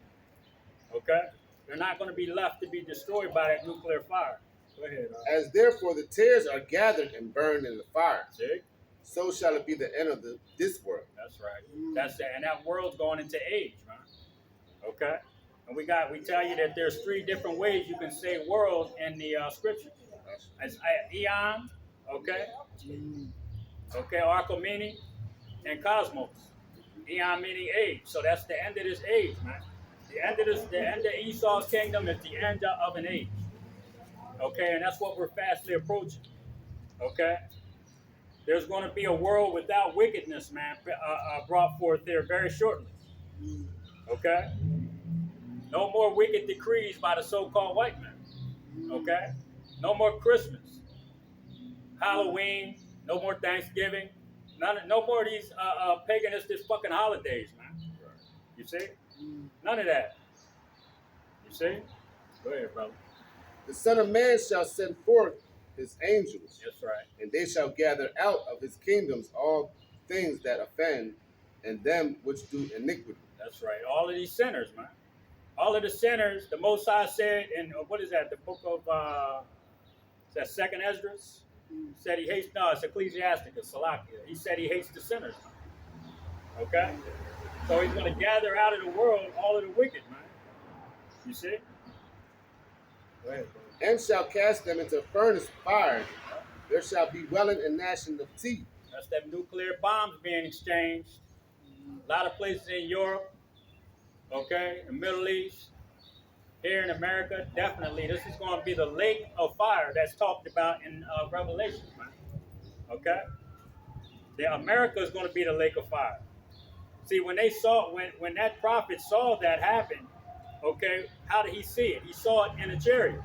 Okay? They're not going to be left to be destroyed by that nuclear fire. Go ahead. As therefore the tares are gathered and burned in the fire, see? So shall it be the end of this world. That's right. That's it. And that world's going into age, man. Okay? And we tell you that there's 3 different ways you can say world in the scripture. It's Eon, okay? Okay, Archomene, and Cosmos. Eon meaning age. So that's the end of this age, man. The end of Esau's kingdom is the end of an age. Okay, and that's what we're fastly approaching. Okay? There's going to be a world without wickedness, man, brought forth there very shortly. Okay? No more wicked decrees by the so-called white man. Okay? No more Christmas, Halloween, no more Thanksgiving, no more of these paganistic fucking holidays, man. You see? None of that. You see? Go ahead, brother. The Son of Man shall send forth his angels. That's right. And they shall gather out of his kingdoms all things that offend, and them which do iniquity. That's right. All of these sinners, man. All of the sinners, the Most High said in, what is that, the book of, is that Second Esdras? Said he hates, no, it's Ecclesiasticus, Salakia. He said he hates the sinners, man. Okay? So he's going to gather out of the world all of the wicked, man. You see? Go ahead, bro. And shall cast them into a furnace of fire. There shall be wailing and gnashing of teeth. That's them nuclear bombs being exchanged. A lot of places in Europe, okay, the Middle East, here in America, definitely. This is going to be the lake of fire that's talked about in Revelation, man. Okay? The America is going to be the lake of fire. See, when they saw, when that prophet saw that happen, okay, how did he see it? He saw it in a chariot.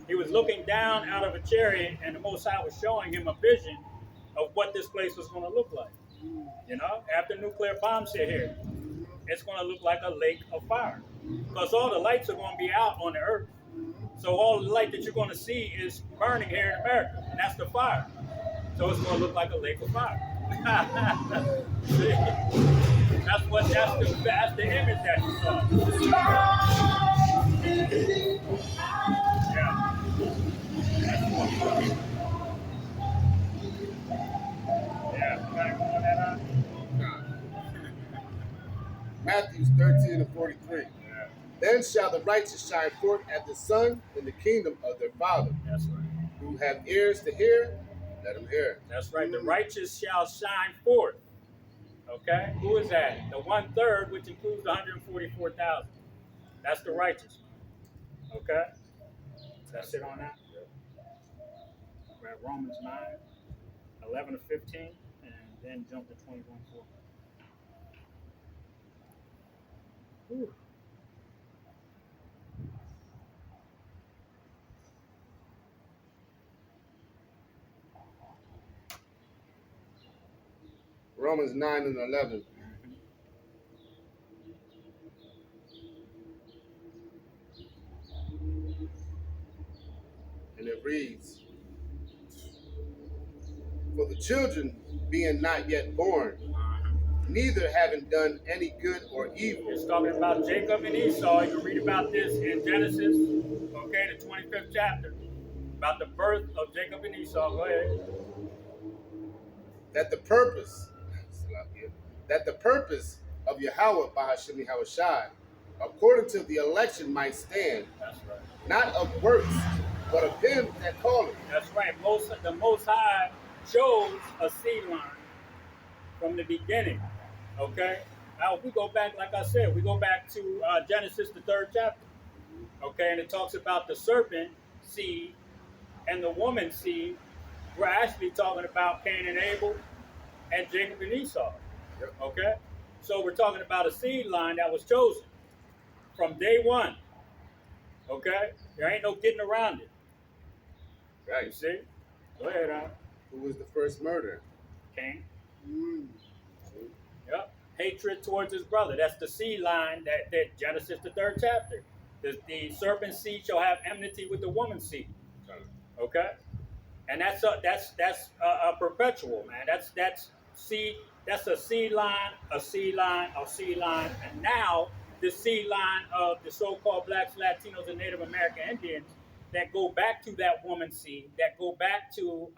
He was looking down out of a chariot, and the Most High was showing him a vision of what this place was going to look like. You know, after nuclear bombs hit here, it's going to look like a lake of fire, because all the lights are going to be out on the earth. So all the light that you're going to see is burning here in America, and that's the fire. So it's going to look like a lake of fire. See? That's the image that you saw. Yeah. Yeah. You gotta go on that out. Matthew 13 and 43. Yeah. Then shall the righteous shine forth as the sun in the kingdom of their Father. That's right. Who have ears to hear, let them hear. That's right. The righteous shall shine forth. Okay? Who is that? The 1/3, which includes the 144,000. That's the righteous. Okay? That's it on that. We're at Romans 9, 11 to 15, and then jump to 21:4. Ooh. Romans 9 and 11. And it reads, for the children being not yet born, neither having done any good or evil. It's talking about Jacob and Esau. You can read about this in Genesis, okay, the 25th chapter, about the birth of Jacob and Esau. Go ahead. That the purpose of Yahweh Bahashemi Hawashai, according to the election, might stand, That's right. not of works, but of him that called it. That's right. The Most High chose a seed line from the beginning. Okay? Now, if we go back, like I said, we go back to Genesis, the 3rd chapter. Okay? And it talks about the serpent seed and the woman seed. We're actually talking about Cain and Abel and Jacob and Esau. Okay? So we're talking about a seed line that was chosen from day one. Okay? There ain't no getting around it. Right. You see? Go ahead, Al. Who was the first murderer? Cain. Yep. Hatred towards his brother. That's the seed line that Genesis, the 3rd chapter. The serpent seed shall have enmity with the woman's seed. Okay? And that's a perpetual, man. That's seed. That's a seed line, a seed line, a seed line, and now the seed line of the so-called blacks, Latinos, and Native American Indians that go back to that woman's seed, that go back to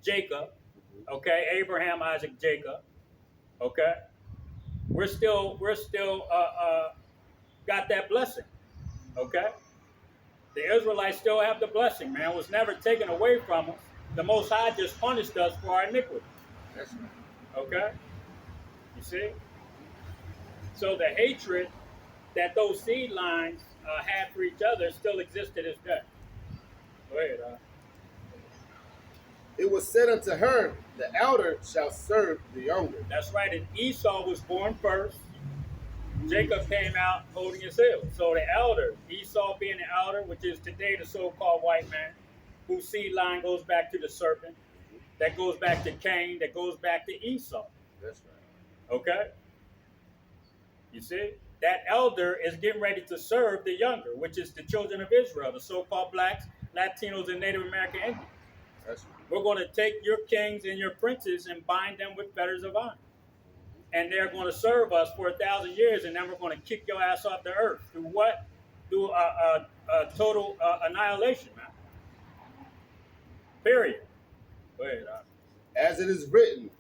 Jacob, okay, Abraham, Isaac, Jacob, okay. We're still got that blessing, okay. The Israelites still have the blessing, man. It was never taken away from us. The Most High just punished us for our iniquity. That's right. Okay? You see? So the hatred that those seed lines had for each other still exists to this day. Go ahead. It was said unto her, the elder shall serve the younger. That's right. And Esau was born first. Jacob came out holding his heel. So the elder, Esau being the elder, which is today the so-called white man, whose seed line goes back to the serpent, that goes back to Cain, that goes back to Esau. That's right. Okay? You see? That elder is getting ready to serve the younger, which is the children of Israel, the so-called blacks, Latinos, and Native American Indians. That's right. We're going to take your kings and your princes and bind them with fetters of iron. And they're going to serve us for 1,000 years, and then we're going to kick your ass off the earth. Through what? Through a total annihilation, man. Period. Go ahead. As it is written,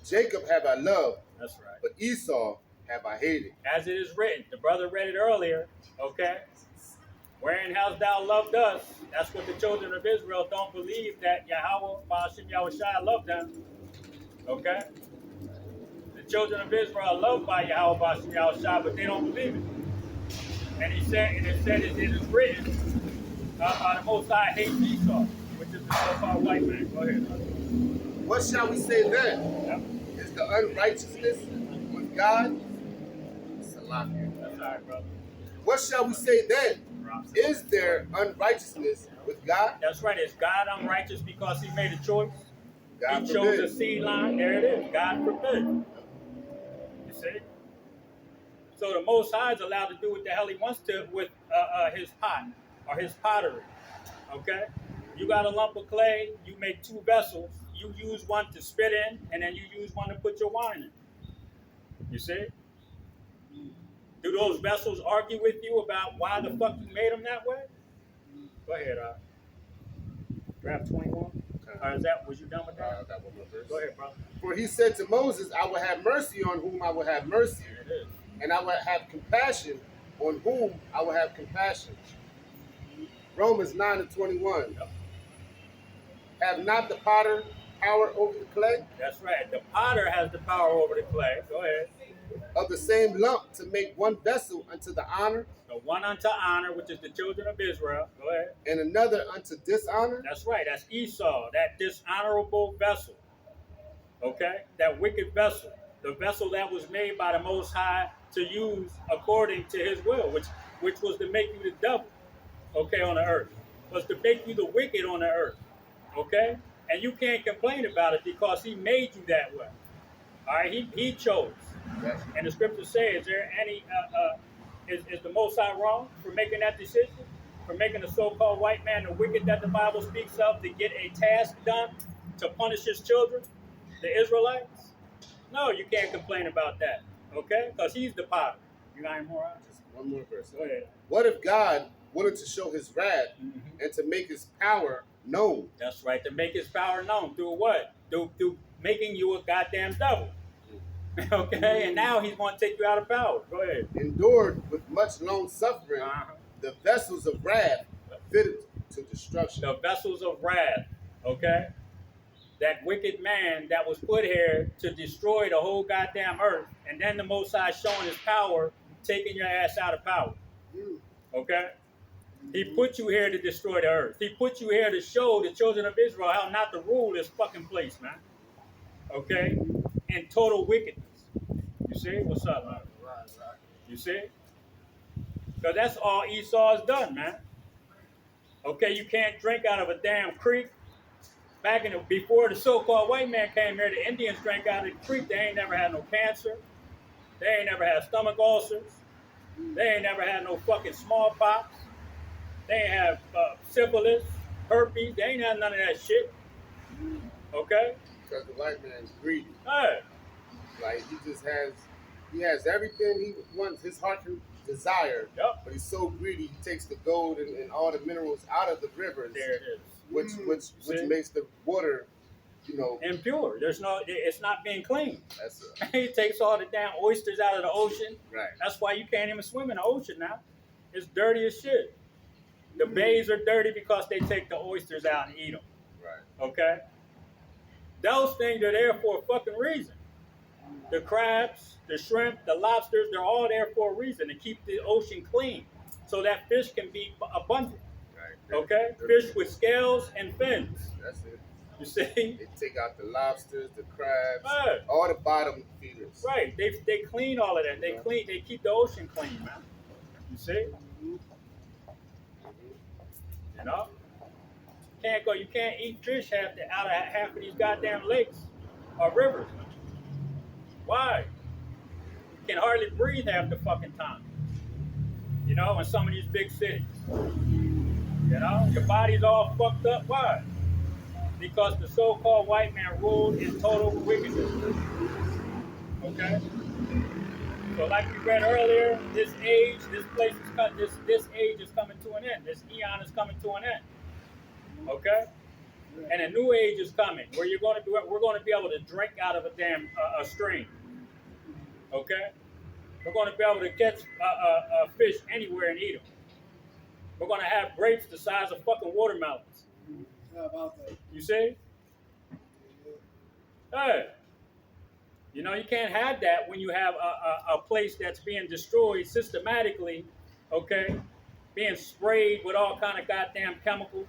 Jacob have I loved, That's right. but Esau have I hated. As it is written. The brother read it earlier, okay? Wherein hast thou loved us? That's what the children of Israel don't believe, that Yahweh, Ba'ashim Yahushua loved them, okay? The children of Israel are loved by Yahweh, Ba'ashim Yahushua, but they don't believe it. And it said, it is written, the Most High hates Esau, which which is the so-called white man. Go ahead. What shall we say then? Yep. Is the unrighteousness with God? Salakia. That's all right, brother. What shall we say then? Is there unrighteousness with God? That's right. Is God unrighteous because he made a choice? God He chose forbid. a seed line. There it is. God forbid. You see? So the Most High is allowed to do what the hell he wants to with his pot or his pottery. Okay? You got a lump of clay, you make two vessels. You use one to spit in, and then you use one to put your wine in. You see? Do those vessels argue with you about why the fuck you made them that way? Go ahead, grab 21. Or was you done with that? I got one more verse. Go ahead, brother. For he said to Moses, I will have mercy on whom I will have mercy, There it is. and I will have compassion on whom I will have compassion. Romans 9:21. Yep. Have not the potter power over the clay? That's right. The potter has the power over the clay. Go ahead. Of the same lump to make one vessel unto the honor, The one unto honor, which is the children of Israel. Go ahead. and another unto dishonor? That's right. That's Esau, that dishonorable vessel. Okay? That wicked vessel. The vessel that was made by the Most High to use according to his will, which was to make you the devil, okay, on the earth. Was to make you the wicked on the earth. Okay? And you can't complain about it because he made you that way. All right? He chose. Yes. And the scriptures say, is there any, is the Most High wrong for making that decision? For making the so-called white man the wicked that the Bible speaks of to get a task done to punish his children, the Israelites? No, you can't complain about that, okay? Because he's the potter. You got any more? Just one more verse. Go ahead. What if God wanted to show his wrath Mm-hmm. and to make his power known? That's right, to make his power known. Through what? Through making you a goddamn devil. Okay? And now he's going to take you out of power. Go ahead. Endured with much long suffering, Uh-huh. the vessels of wrath fitted to destruction. The vessels of wrath, okay? That wicked man that was put here to destroy the whole goddamn earth, and then the Most High showing his power, taking your ass out of power, okay? He put you here to destroy the earth. He put you here to show the children of Israel how not to rule this fucking place, man, okay? In total wickedness. You see? What's up, man? Right. You see? Because that's all Esau's done, man. Okay, you can't drink out of a damn creek. Before the so-called white man came here, the Indians drank out of the creek. They ain't never had no cancer. They ain't never had stomach ulcers. They ain't never had no fucking smallpox. They ain't have syphilis, herpes. They ain't had none of that shit. Okay? Because the white man's greedy. Hey, Like he has everything he wants, his heart can desire. yep. But he's so greedy, he takes the gold and all the minerals out of the rivers, There it is. which See? makes the water, Impure. It's not being clean. that's He takes all the damn oysters out of the ocean. right. That's why you can't even swim in the ocean now. It's dirty as shit. The bays are dirty because they take the oysters out and eat them. Right. Okay? Those things are there for a fucking reason. The crabs, the shrimp, the lobsters, they're all there for a reason, to keep the ocean clean so that fish can be abundant. Right. Okay? Fish with scales and fins. That's it. You see? They take out the lobsters, the crabs, Right. all the bottom feeders. Right. They clean all of that. They keep the ocean clean, man. You see? You know? You can't eat fish out of half of these goddamn lakes or rivers. Why? You can hardly breathe half the fucking time. You know, in some of these big cities. You know, your body's all fucked up. Why? Because the so-called white man ruled in total wickedness. Okay? So like we read earlier, this age is coming to an end. This eon is coming to an end. Okay? And a new age is coming where we're going to be able to drink out of a damn a stream. Okay? We're going to be able to catch fish anywhere and eat them. We're going to have grapes the size of fucking watermelons. How about that? You see? Hey. You know, you can't have that when you have a place that's being destroyed systematically, okay? Being sprayed with all kind of goddamn chemicals.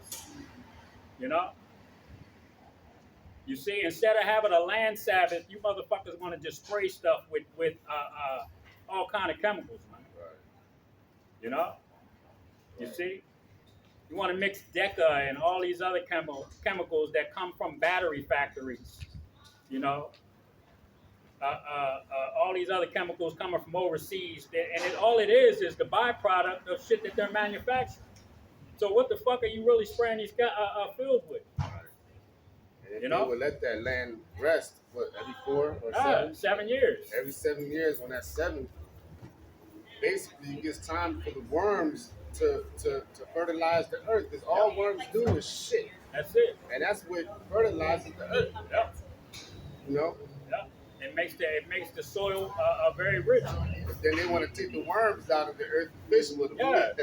You know? You see, instead of having a land Sabbath, you motherfuckers want to just spray stuff with all kind of chemicals, man. Right. You know? You see? You want to mix Deca and all these other chemicals that come from battery factories. You know? All these other chemicals coming from overseas, and all it is the byproduct of shit that they're manufacturing. So what the fuck are you really spraying these fields with? Right. And You they know? would let that land rest, what, every 4 or 7? 7 years. Every 7 years, when that's 7, basically it gives time for the worms to fertilize the earth. Because all worms do is shit. That's it. And that's what fertilizes the earth. Yep. You know? Yep. It makes the soil very rich. But then they want to take the worms out of the earth and fish with them. Yeah.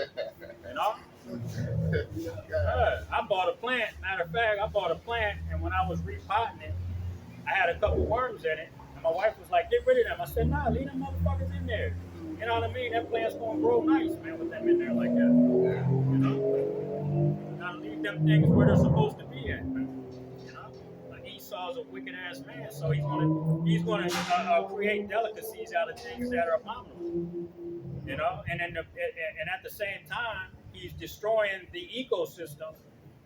You know? I bought a plant. Matter of fact, I bought a plant, and when I was repotting it, I had a couple worms in it, and my wife was like, "Get rid of them." I said, "Nah, leave them motherfuckers in there." You know what I mean? That plant's gonna grow nice, man, with them in there like that. You know? You gotta leave them things where they're supposed to be at, man. You know? Like Esau's a wicked ass man, so he's gonna create delicacies out of things that are abominable. You know, and at the same time, he's destroying the ecosystem.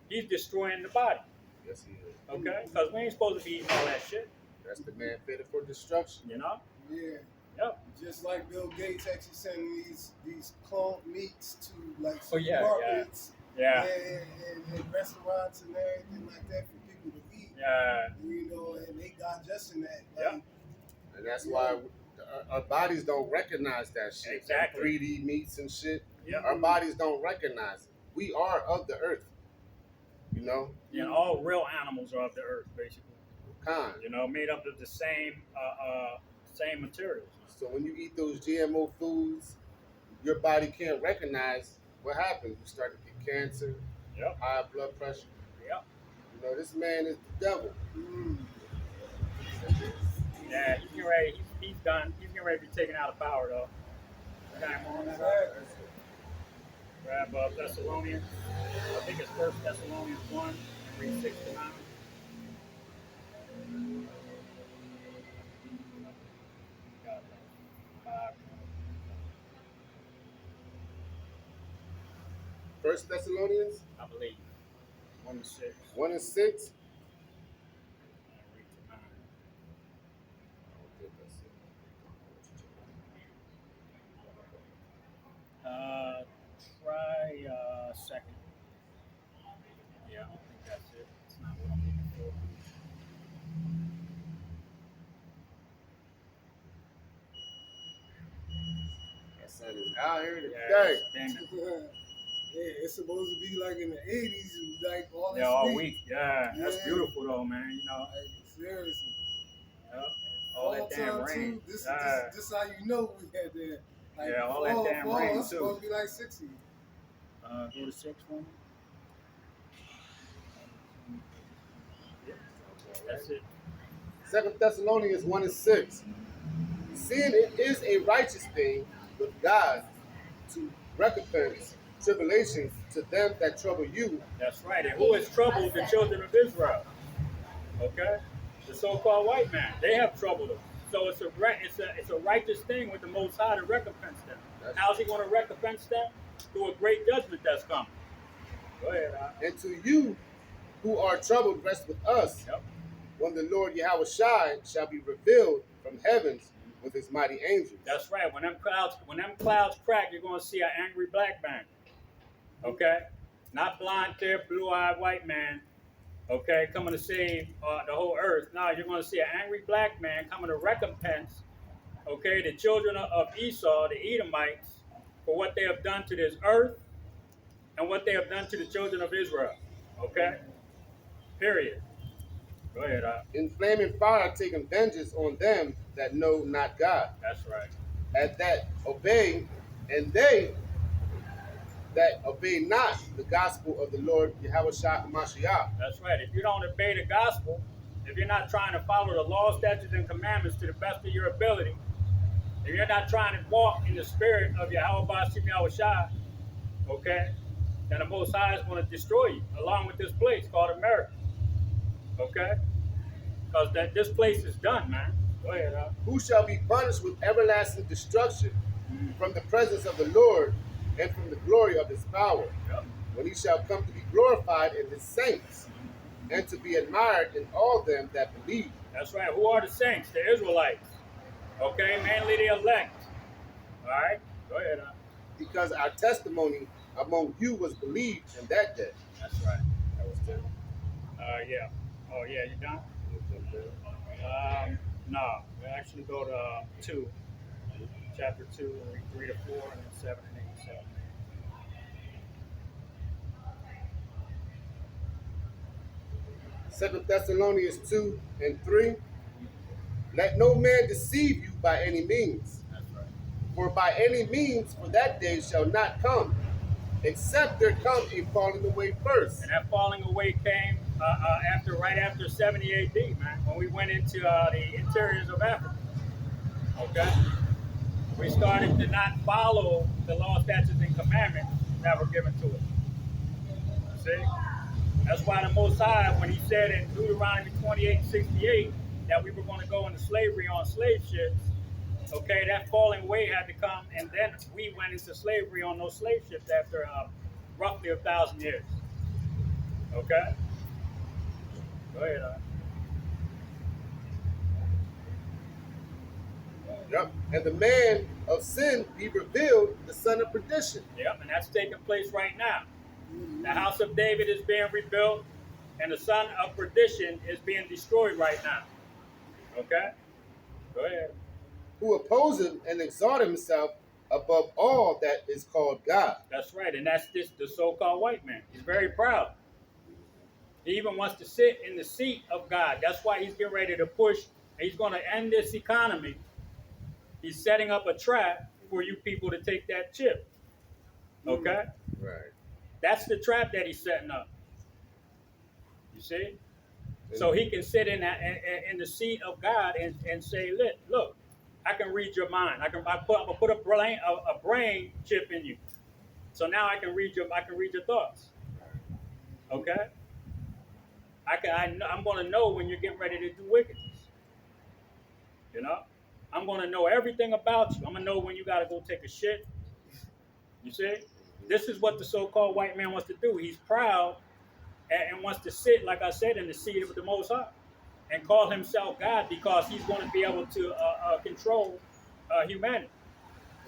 He's destroying the body. Yes, he is. Okay, because we ain't supposed to be eating all that shit. That's the man fitted for destruction. You know. Yeah. Yep. Just like Bill Gates actually sending these cloned meats to like Oh, yeah, supermarkets Yeah. and restaurants and everything like that for people to eat. Yeah. You know, and they digesting that. Yep. Like, And that's why our bodies don't recognize that shit. Exactly. 3D meats and shit. Yep. Our bodies don't recognize it. We are of the earth. You know? And all real animals are of the earth, basically. Kind. You know, made up of the same materials. So when you eat those GMO foods, your body can't recognize what happens. You start to get cancer, Yep. high blood pressure. Yep. You know, this man is the devil. Yeah, he's getting ready. He's done. He's getting ready to be taken out of power, though. Time on that. Grab Thessalonians. I think it's 1 Thessalonians 1, and read 6 to 9. First Thessalonians I believe. 1 to 6. 1 and 6. And read to 9. Try second. Yeah, I don't think that's it. It's not what I'm looking for. That son is out here Yeah, today. damn it. yeah, it's supposed to be like in the 80s, like all this Yeah, all week. week. Yeah, that's Yeah. beautiful though, man. You know. Like, seriously. Yeah. All that Fall damn time, rain. too. This how you know we had there. Like, Yeah, all that damn rain, it's too. supposed to be like 60. Go to 6 for me. Yep. That's it. 2 Thessalonians 1 and 6. Seeing it is a righteous thing with God to recompense tribulations to them that trouble you. That's right. And who has troubled the children of Israel? Okay, the so-called white man. They have troubled them. So it's a righteous thing with the Most High to recompense them. How's He going to recompense them? Through a great judgment that's coming. Go ahead. And to you who are troubled, rest with us. Yep. When the Lord Yahweh Shai shall be revealed from heavens with his mighty angels. That's right. When them clouds crack, you're going to see an angry black man. Okay, not blonde-haired, blue-eyed white man. Okay, coming to save the whole earth. Now you're going to see an angry black man coming to recompense. Okay, the children of Esau, the Edomites, for what they have done to this earth and what they have done to the children of Israel. Okay, period. Go ahead. In flaming fire taking vengeance on them that know not God. That's right. And that obey, and they that obey not the gospel of the Lord Yahweh Shai Mashiach. That's right. If you don't obey the gospel, if you're not trying to follow the law, statutes, and commandments to the best of your ability, if you're not trying to walk in the spirit of Yahweh Bashim Yahweh Shai, okay, then the Most High is going to destroy you, along with this place called America. Okay? Because this place is done, man. Go ahead, Who shall be punished with everlasting destruction from the presence of the Lord and from the glory of his power, Yep. when he shall come to be glorified in his saints, and to be admired in all them that believe. That's right. Who are the saints? The Israelites. Okay? Mainly the elect. All right? Go ahead, Because our testimony among you was believed in that day. That's right. That was 10. Yeah. Oh, yeah, you done? No. We actually go to 2. Chapter 2, and read 3 to 4, and then 7 and 8. 7 and 8. 2 Thessalonians 2 and 3. Let no man deceive you by any means. That's right. For by any means, for that day shall not come, except there come a falling away first. And that falling away came right after 70 AD, man, when we went into the interiors of Africa. Okay? We started to not follow the law, statutes, and commandments that were given to us. See? That's why the Most High, when he said in Deuteronomy 28:68 that we were going to go into slavery on slave ships, okay, that falling away had to come, and then we went into slavery on those slave ships after roughly 1,000 years. Okay? Go ahead. Yep. And the man of sin be revealed, the son of perdition. Yep, and that's taking place right now. The house of David is being rebuilt, and the son of perdition is being destroyed right now. Okay? Go ahead. Who opposeth and exalt himself above all that is called God. That's right, and that's the so-called white man. He's very proud. He even wants to sit in the seat of God. That's why he's getting ready to push. He's going to end this economy. He's setting up a trap for you people to take that chip. Okay? Right. That's the trap that he's setting up. You see? So he can sit in the seat of God and say, look, I can read your mind. I'm gonna put a brain chip in you. So now I can read your thoughts. Okay? I'm gonna know when you're getting ready to do wickedness. You know? I'm gonna know everything about you. I'm gonna know when you gotta go take a shit. You see? This is what the so-called white man wants to do. He's proud and wants to sit, like I said, in the seat of the Most High and call himself God because he's going to be able to control humanity.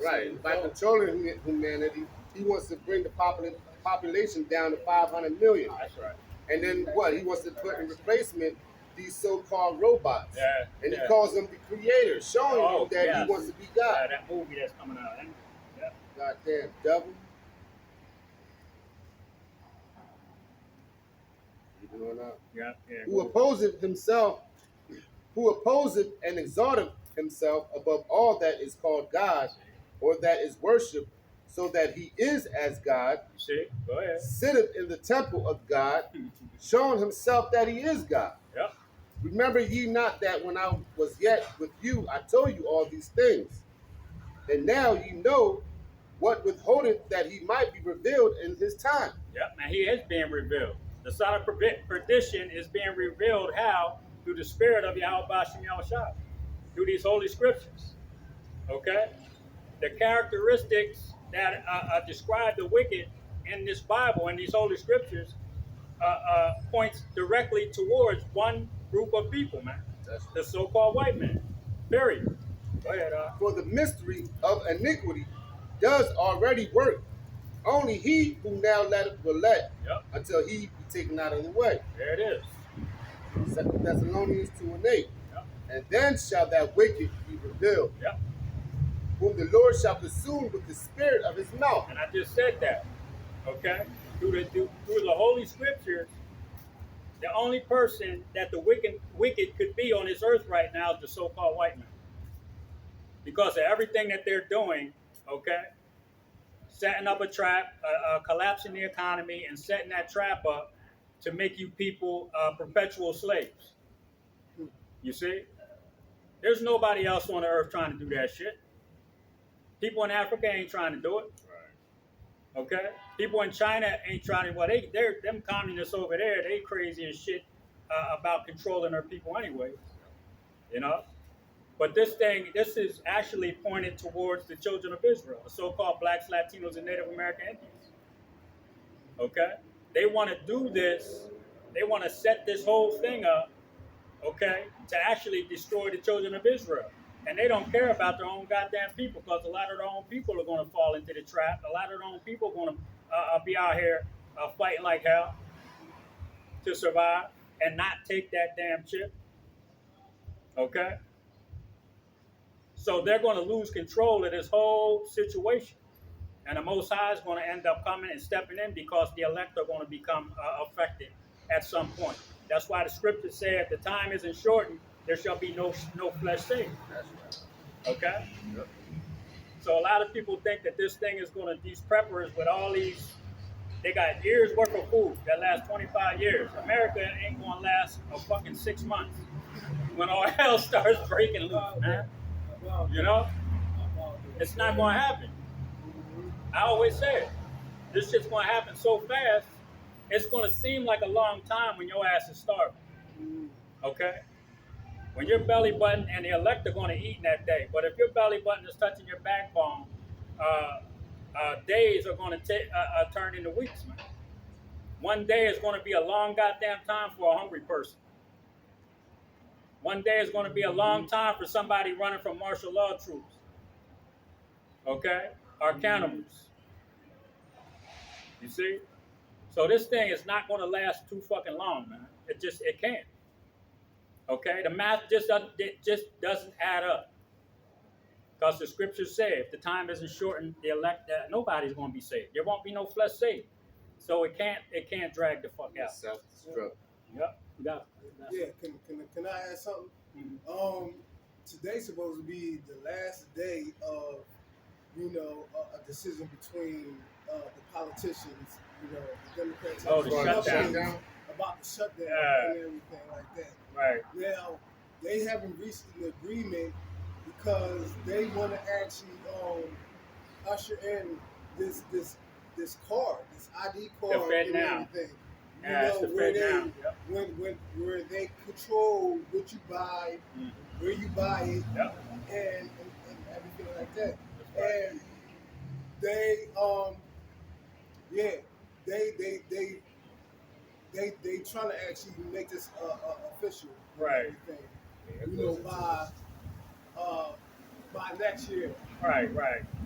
Right. By controlling humanity, he wants to bring the population down to 500 million. That's right. And then what? He wants to put in replacement these so-called robots. Yeah. And he calls them the creators, showing you that he wants to be God. Yeah, that movie that's coming out. Yeah. Goddamn devil. You doing that? Yeah. Who opposeth and exalteth himself above all that is called God, or that is worshipped, so that he is as God. You see? Go ahead. Sitteth in the temple of God, showing himself that he is God. Yep. Remember ye not that when I was yet with you, I told you all these things. And now ye know what withholdeth that he might be revealed in his time. Yep, and he is being revealed. The son of perdition is being revealed how? Through the spirit of Yahweh Bashem Yahushua, through these holy scriptures. Okay? The characteristics that describe the wicked in this Bible and these holy scriptures points directly towards one group of people, man. The so-called white man. Period. Go ahead. For the mystery of iniquity does already work. Only he who now will let until he be taken out of the way. There it is. 2 Thessalonians 2 and 8. Yep. And then shall that wicked be revealed, Yep. whom the Lord shall consume with the spirit of his mouth. And I just said that. Okay? Through the holy scriptures, the only person that the wicked could be on this earth right now is the so-called white man. Because of everything that they're doing, okay? Setting up a trap, collapsing the economy, and setting that trap up to make you people perpetual slaves. You see? There's nobody else on the earth trying to do that shit. People in Africa ain't trying to do it. Okay, people in China ain't trying to. Well, they're them communists over there. They crazy as shit about controlling their people anyway. You know. But this is actually pointed towards the children of Israel, the so-called blacks, Latinos, and Native American Indians. Okay, they want to do this. They want to set this whole thing up. Okay, to actually destroy the children of Israel. And they don't care about their own goddamn people because a lot of their own people are going to fall into the trap. A lot of their own people are going to be out here fighting like hell to survive and not take that damn chip. Okay? So they're going to lose control of this whole situation. And the Most High is going to end up coming and stepping in because the elect are going to become affected at some point. That's why the scriptures say if the time isn't shortened, there shall be no flesh saved. Okay? Yep. So a lot of people think that this thing is going to, these preppers with all these, they got years worth of food that lasts 25 years. America ain't going to last a fucking 6 months when all hell starts breaking loose, man. You know? It's not going to happen. I always say it. This shit's going to happen so fast, it's going to seem like a long time when your ass is starving. Okay? When your belly button and the elect are going to eat in that day, but if your belly button is touching your backbone, days are going to turn into weeks, man. One day is going to be a long goddamn time for a hungry person. One day is going to be a long time for somebody running from martial law troops. Okay? Or cannibals. You see? So this thing is not going to last too fucking long, man. It can't. Okay? The math just doesn't add up. Because the scriptures say if the time isn't shortened, the elect, nobody's going to be saved. There won't be no flesh saved. So it can't drag the fuck out. Self-destruct. Yep. Yeah. Yeah. Can I add something? Mm-hmm. Today's supposed to be the last day of a decision between the politicians, the Democrats, and the shutdown. About the shutdown and everything like that. Right. Now they haven't reached an agreement because they want to actually usher in this card, this ID card, and everything. Where they control what you buy, where you buy it, and everything like that. And they they trying to actually make this official, right? Everything, by next year. Right.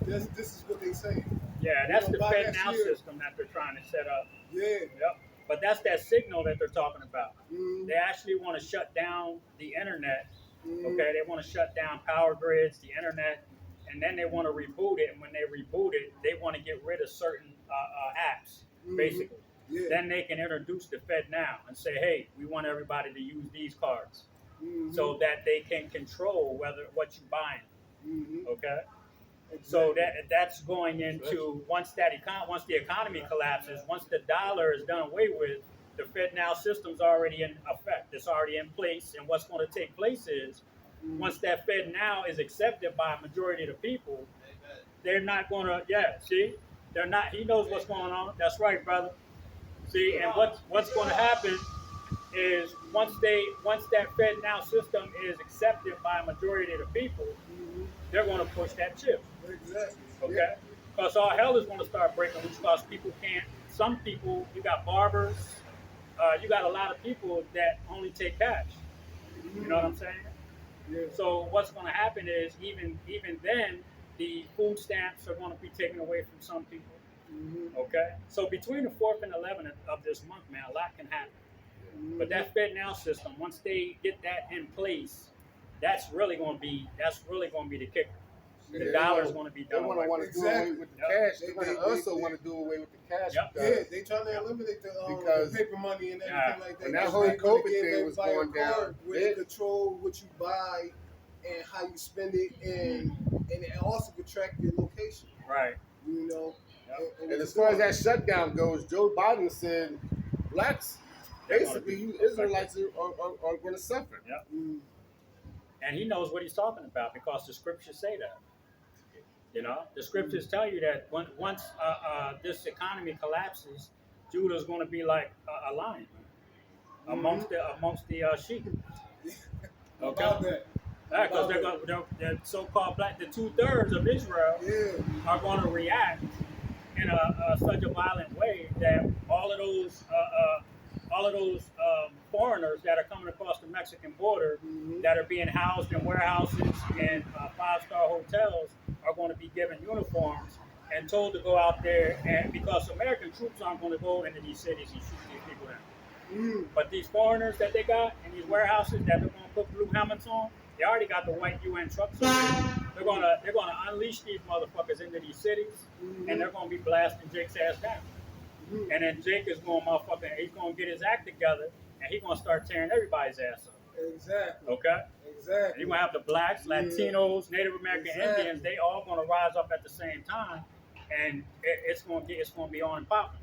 This is what they say. Yeah, that's the Fed now system that they're trying to set up. Yeah. Yep. But that's that signal that they're talking about. Mm-hmm. They actually want to shut down the internet. Mm-hmm. Okay, they want to shut down power grids, the internet, and then they want to reboot it. And when they reboot it, they want to get rid of certain apps, basically. Yeah. Then they can introduce the Fed now and say, hey, we want everybody to use these cards, so that they can control what you're buying. Okay. Exactly. So that's going into once the economy collapses, once the dollar is done away with, the Fed now system's already in effect. It's already in place, and what's going to take place is once that Fed now is accepted by a majority of the people, they're not going to. Yeah, see, they're not. He knows what's going on. That's right, brother. See, and what's going to happen is once that Fed now system is accepted by a majority of the people, they're going to push that chip. Exactly. Okay? Because all hell is going to start breaking loose because people can't. Some people, you got barbers, you got a lot of people that only take cash. You know what I'm saying? Yeah. So what's going to happen is even then, the food stamps are going to be taken away from some people. Okay? So between the 4th and 11th of this month, man, a lot can happen. But that Fed now system, once they get that in place, that's really going to be the kicker. The dollar is going to be done. They want to do away with the cash. They also want to do away with the cash. Yeah, they trying to eliminate the paper money and everything like that. And that whole COVID thing was going down. Where they control what you buy and how you spend it, and it also can track your location. Right. And as far as that shutdown goes, Joe Biden said blacks, basically, you Israelites are going to suffer. Yep. And he knows what he's talking about because the scriptures say that. You know, the scriptures tell you that once this economy collapses, Judah's going to be like a lion amongst the sheep. Okay. About that. Because they're so-called black, the 2/3 of Israel are going to react in such a violent way that all of those foreigners that are coming across the Mexican border that are being housed in warehouses and five-star hotels are going to be given uniforms and told to go out there, and because American troops aren't going to go into these cities and shoot these people down. But these foreigners that they got in these warehouses that they're going to put blue helmets on, they already got the white UN trucks over there. They're gonna unleash these motherfuckers into these cities, and they're gonna be blasting Jake's ass down. And then Jake is going he's gonna get his act together, and he's gonna start tearing everybody's ass up. Exactly. Okay. Exactly. And you're gonna have the blacks, Latinos, Native American Indians. They all gonna rise up at the same time, and it's gonna be on and popping.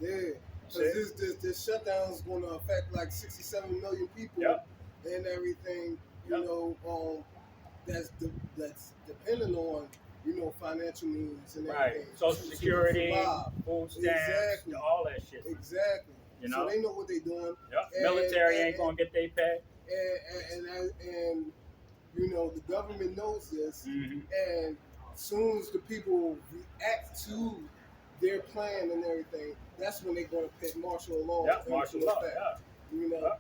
Yeah. Because this shutdown is going to affect like 67 million people and everything. You know, that's depending on financial means and everything. Social security, food stamps, all that shit. Exactly. You know, so they know what they're doing. Military ain't gonna get their pay. And the government knows this, and as soon as the people react to their plan and everything, that's when they're going to put martial law. Martial law. You know.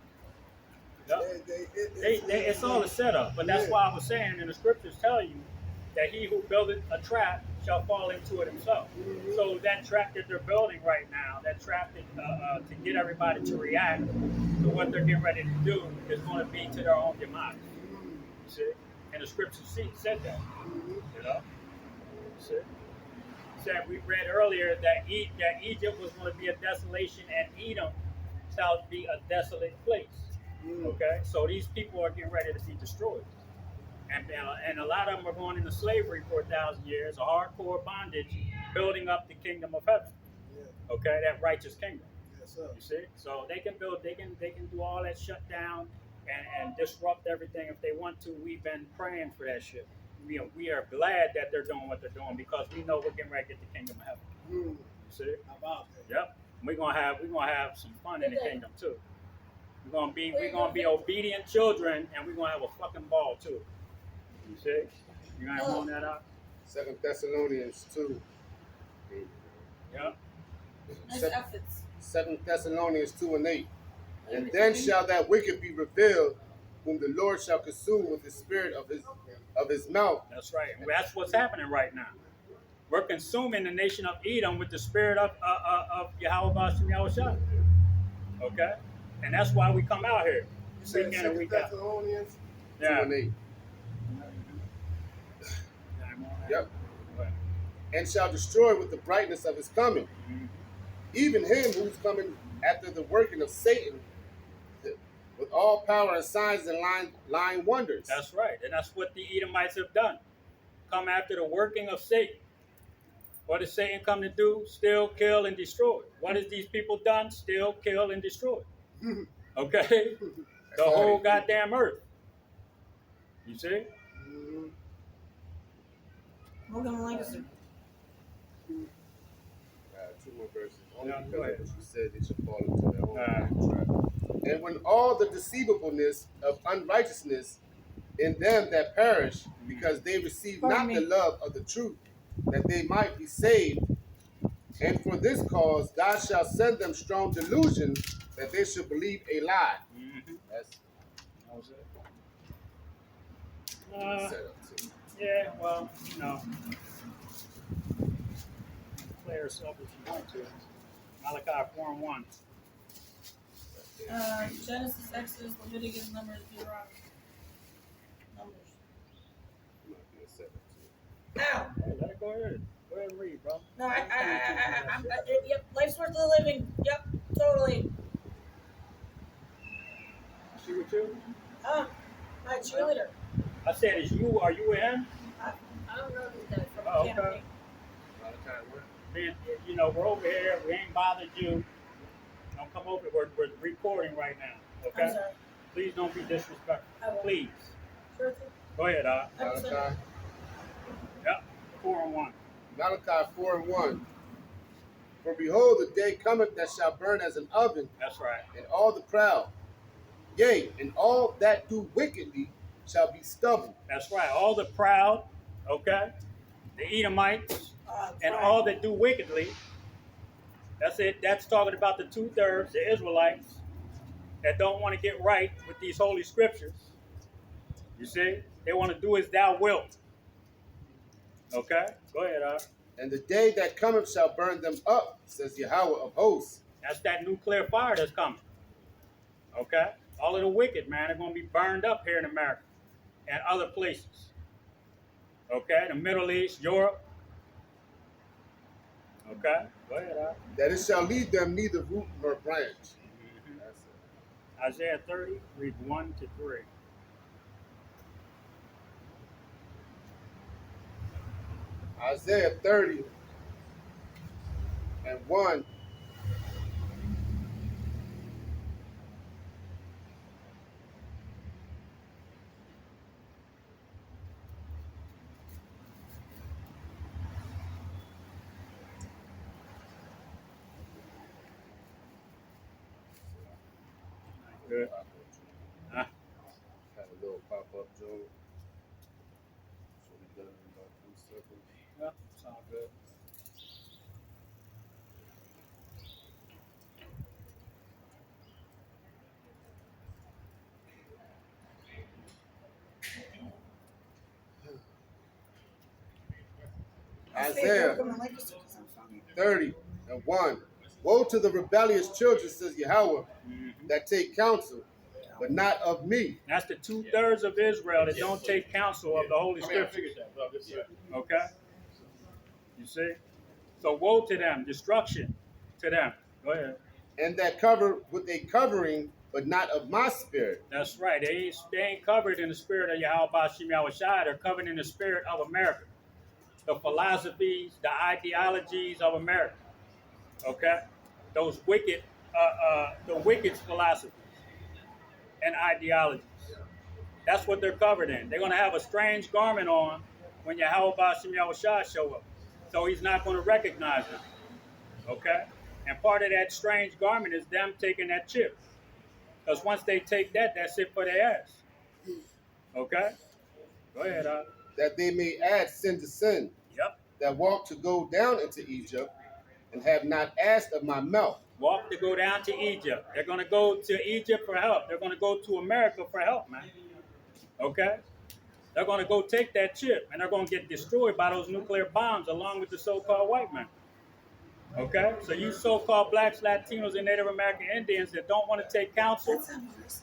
It's all a setup, but that's why I was saying, and the scriptures tell you that he who buildeth a trap shall fall into it himself. So that trap that they're building right now, that trap that, to get everybody to react to what they're getting ready to do, is going to be to their own demise. You see, and the scriptures said that. You know, see. Said we read earlier that Egypt was going to be a desolation and Edom shall be a desolate place. Okay, so these people are getting ready to be destroyed, and a lot of them are going into slavery for 1,000 years, a hardcore bondage, building up the kingdom of heaven. Okay, that righteous kingdom. Yes, sir. You see, so they can do all that shutdown and disrupt everything if they want to. We've been praying for that shit. We are glad that they're doing what they're doing because we know we're getting ready to get the kingdom of heaven. You see? About that. Yep. We're gonna have some fun in the kingdom too. We're gonna be obedient children, and we're gonna have a fucking ball too. You see? You gonna hold that up? 2 Thessalonians 2. Yep. Nice outfits. 2 Thessalonians 2:8. And then shall that wicked be revealed, whom the Lord shall consume with the spirit of his mouth. That's right. That's what's happening right now. We're consuming the nation of Edom with the spirit of Yahweh Bashim Yahushua. Okay? And that's why we come out here. You said Week in and 2 week out. Thessalonians 2:8. Yep. And shall destroy with the brightness of his coming, even him who's coming after the working of Satan, with all power and signs and lying wonders. That's right. And that's what the Edomites have done. Come after the working of Satan. What does Satan come to do? Steal, kill, and destroy. What has these people done? Steal, kill, and destroy. Okay? The whole goddamn earth. You see? Morgan Lancaster. 2 more verses. Only Yeah, because go ahead. of what you said, they should fall into their own trap. And when all the deceivableness of unrighteousness in them that perish, because they receive not the love of the truth, that they might be saved. And for this cause, God shall send them strong delusion, that they should believe a lie. That was it. set up too. Yeah, well, play yourself if you want to. Malachi 4:1. Genesis, Exodus, Leviticus, Numbers, Deuteronomy. Numbers. Ow! Hey, let it go ahead. Go ahead and read, bro. No, yep, life's worth the living. Yep, totally. She with you? My cheerleader. I said, are you with him? I don't know who's that from. Oh, okay. Man, we're over here. We ain't bothered you. Don't come over. We're recording right now. Okay? I'm sorry. Please don't be disrespectful. I won't. Please. Sure thing. Go ahead, Malachi. Yep. 4:1. Malachi 4:1. For behold, the day cometh that shall burn as an oven, That's right. and all the proud, yea, and all that do wickedly shall be stubble. That's right. All the proud, okay, the Edomites, and right. all that do wickedly. That's it. That's talking about the 2/3, the Israelites, that don't want to get right with these holy scriptures. You see? They want to do as thou wilt. Okay? Go ahead, And the day that cometh shall burn them up, says Yahweh of hosts. That's that nuclear fire that's coming. Okay? All of the wicked, man, are going to be burned up here in America and other places. Okay? The Middle East, Europe. Okay? Go ahead, That it shall lead them neither root nor branch. That's it. Isaiah 30, read 1 to 3. Isaiah 30 and 1. Good. Huh? Had a little pop-up joke. So we done in about 3 seconds. Yeah, sound good. Isaiah 30 and 1. Woe to the rebellious children, says Yahweh, that take counsel, but not of me. That's the 2/3 of Israel that don't take counsel of the Holy Scriptures. Okay? You see? So woe to them, destruction to them. Go ahead. And that cover with a covering, but not of my spirit. That's right. They ain't covered in the spirit of Yahweh Bashim Yahushua. They're covered in the spirit of America. The philosophies, the ideologies of America. Okay? Those wicked, the wicked philosophies and ideologies. That's what they're covered in. They're going to have a strange garment on when Yahweh Bashim Yahushua show up. So he's not going to recognize them. Okay? And part of that strange garment is them taking that chip. Because once they take that, that's it for their ass. Okay? Go ahead, That they may add sin to sin. Yep. That walk to go down into Egypt, and have not asked of my milk. Walk to go down to Egypt. They're going to go to Egypt for help. They're going to go to America for help, man. Okay? They're going to go take that chip, and they're going to get destroyed by those nuclear bombs along with the so-called white men. Okay? So you so-called blacks, Latinos, and Native American Indians that don't want to take counsel,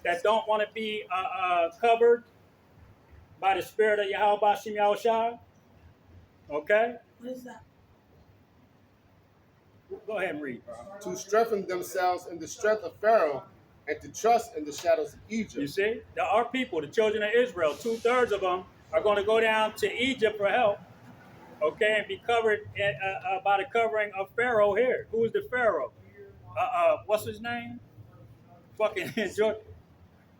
that don't want to be covered by the spirit of Yahweh Bashim Yahushua. Okay? What is that? Go ahead and read. To strengthen themselves in the strength of Pharaoh, and to trust in the shadows of Egypt. You see? There are people, the children of Israel, 2/3 of them are going to go down to Egypt for help. Okay? And be covered by the covering of Pharaoh here. Who is the Pharaoh? What's his name? Fucking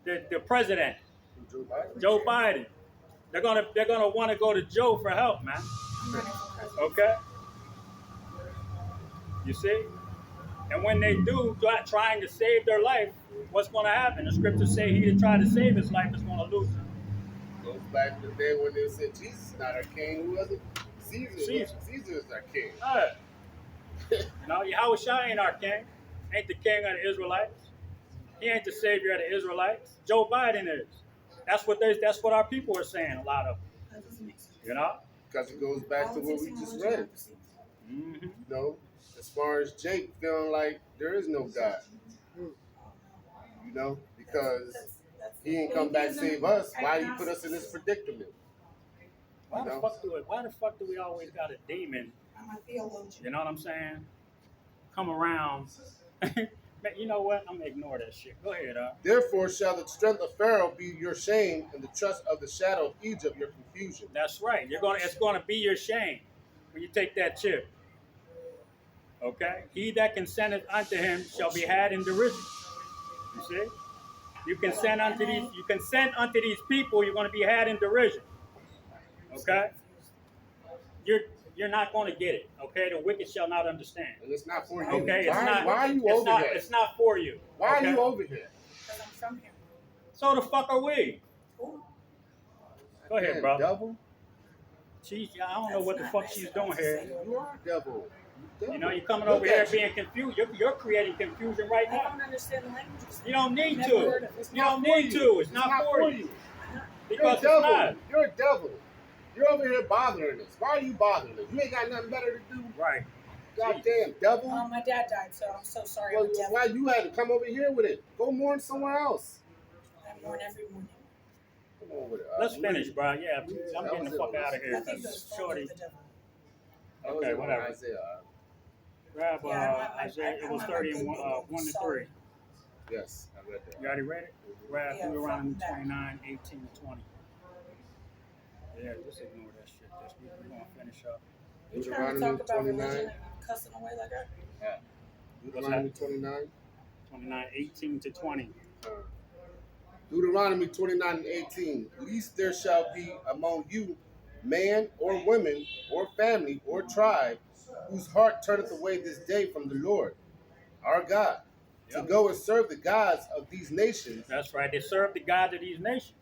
the president. Joe Biden. They're gonna want to go to Joe for help, man. Okay? You see? And when they do, trying to save their life, what's going to happen? The scriptures say he that tried to save his life is going to lose it. Goes back to the day when they said Jesus is not our king. Who was it? Caesar. Caesar. Caesar is our king. You know, Yahushua ain't our king. Ain't the king of the Israelites. He ain't the savior of the Israelites. Joe Biden is. That's what our people are saying, a lot of them. You know? Because it goes back to what we just read. Mm-hmm. You know, as far as Jake feeling like there is no God. You know, because he ain't come back to save us. Why did he put us in this predicament? Why the fuck do we always got a demon? I'm a theologian. You know what I'm saying? Come around. You know what? I'm gonna ignore that shit. Go ahead, Therefore shall the strength of Pharaoh be your shame, and the trust of the shadow of Egypt your confusion. That's right. It's gonna be your shame when you take that chip. Okay? He that consenteth unto him shall be had in derision. You see? You consent unto these people, you're gonna be had in derision. Okay? you're not going to get it. Okay, the wicked shall not understand. And it's not for you. Okay, it's not. Why are you it's over not, here? It's not for you. Why okay? are you over here? Because I'm from here. So the fuck are we? Cool. Go ahead, Damn, brother. devil. She's, I don't know what the fuck she's doing here. You are devil. You know, you're coming Look over here at you. being confused. You're creating confusion right I now. don't understand the language. You don't need Never to. heard of it. It's You not don't for need you. to. It's not for you. You're a Because it's devil. not. You're a devil. You're over here bothering us. Why are you bothering us? You ain't got nothing better to do. Right. Goddamn devil. My dad died, so I'm so sorry. Well, I'm a devil. why you had to come over here with it? Go mourn somewhere else. I mourn every morning. Come on with it. Let's finish, bro. Yeah, I'm That getting was the fuck it. out of I here. think that's Shorty. the devil. That was Okay, it, whatever. Isaiah. Grab Yeah, I don't have my- Isaiah. I It don't was have my 30 and good 1 book. to 3. Sorry. Yes, I read that. You already read it? Grab Yeah, Deuteronomy front and back. 29, 18 to 20. Yeah, just ignore that shit. We're going to finish up. You trying to Deuteronomy talk about 29. religion and cussing away like that? Deuteronomy 29. 29, 18 to 20. Deuteronomy 29 and 18. Least there shall be among you man or woman or family or tribe whose heart turneth away this day from the Lord, our God, to Yep. go and serve the gods of these nations. That's right. They serve the gods of these nations.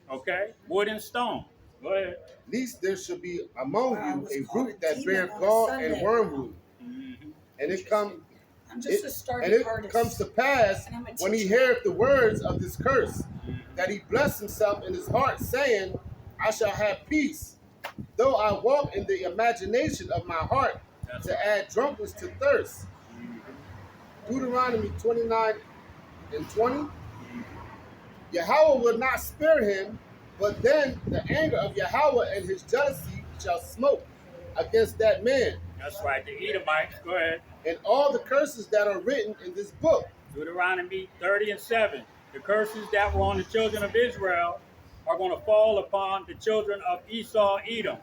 Okay? Wood and stone. Go ahead. Least there shall be among Wow, I you was a called root a that demon beareth on a gall Sunday. and wormwood. Mm-hmm. And it come I'm just a and starving it artist. comes to pass And I'm a when he teacher. heareth the words of this curse, that he bless himself in his heart, saying, I shall have peace, though I walk in the imagination of my heart to add drunkenness to thirst. Deuteronomy 29 and 20. Yahweh will not spare him, but then the anger of Yahweh and his jealousy shall smoke against that man. That's right. The Edomites. Go ahead. And all the curses that are written in this book. Deuteronomy 30 and 7. The curses that were on the children of Israel are going to fall upon the children of Esau, Edom.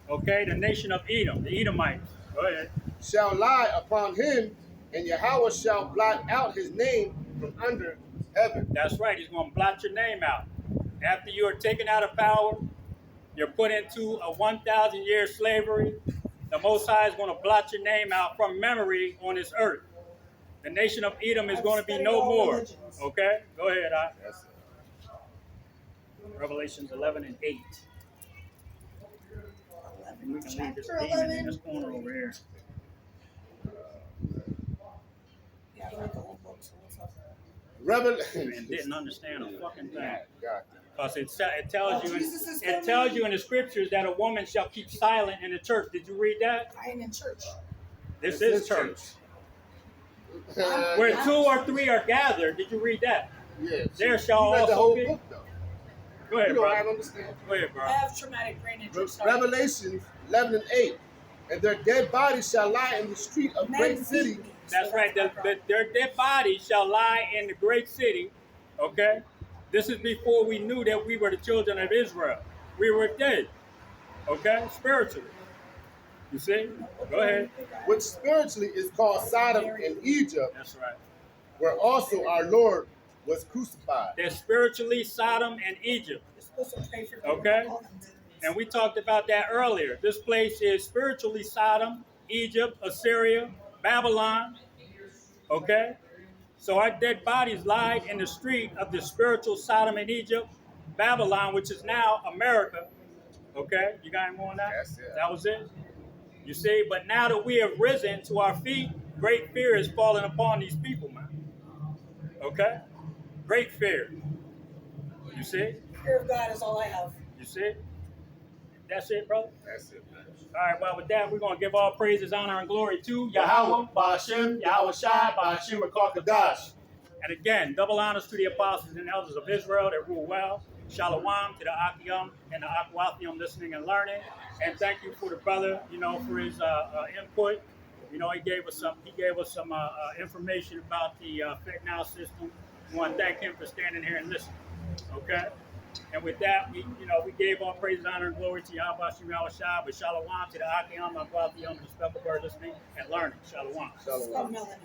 Okay? The nation of Edom, the Edomites. Go ahead. Shall lie upon him, and Yahweh shall blot out his name from under heaven. That's right. He's going to blot your name out. After you are taken out of power, you're put into a 1,000-year slavery. The Most High is going to blot your name out from memory on this earth. The nation of Edom is going to be no more. Okay? Go ahead, That's Revelations 11 and 8. And we can leave this Chapter demon in 11. this corner over here. Yeah, I read the whole book, so what's up? Revelation. And didn't understand a fucking thing. God. Because it tells you, Jesus is it tells coming. you in the scriptures that a woman shall keep silent in the church. Did you read that? I ain't in church. This is church. Uh, Where 2 or 3 are gathered. Did you read that? yeah, There shall you read the also whole be. book, though. Go ahead, You don't bro. have to understand. Go ahead, bro. I have traumatic brain injury. Sorry. Revelation 11 and 8. And their dead bodies shall lie in the street of great Men city. beat me, so That's right. my problem. Their dead bodies shall lie in the great city. Okay? This is before we knew that we were the children of Israel. We were dead. Okay? Spiritually. You see? Go ahead. Which spiritually is called Sodom and Egypt, That's right. where also our Lord was crucified. They're spiritually Sodom and Egypt. You're supposed to pray for people. Okay. Call them demons. And we talked about that earlier. This place is spiritually Sodom, Egypt, Assyria, Babylon. Okay? So our dead bodies lied in the street of the spiritual Sodom and Egypt, Babylon, which is now America. Okay? You got any more on that? That's it. That was it? You see? But now that we have risen to our feet, great fear is falling upon these people, man. Okay? Great fear. You see? Fear of God is all I have. You see? That's it, brother? That's it, man. All right, well, with that, we're going to give all praises, honor, and glory to Yahweh, Ba'ashem, Yahweh Shai, Ba'ashem, Rakakadash. And again, double honors to the apostles and elders of Israel that rule well. Shalom to the Akiyam and the Akwathium listening and learning. And thank you for the brother, for his input. He gave us some information about the Fit Now system. We want to thank him for standing here and listening. Okay? And with that, we gave all praise, honor, and glory to Yahweh Yahweh Shai, but Shalom to the Akiyam, Akwathium, the spell bird listening and learning. Shalom. Shalom. Stop melanin.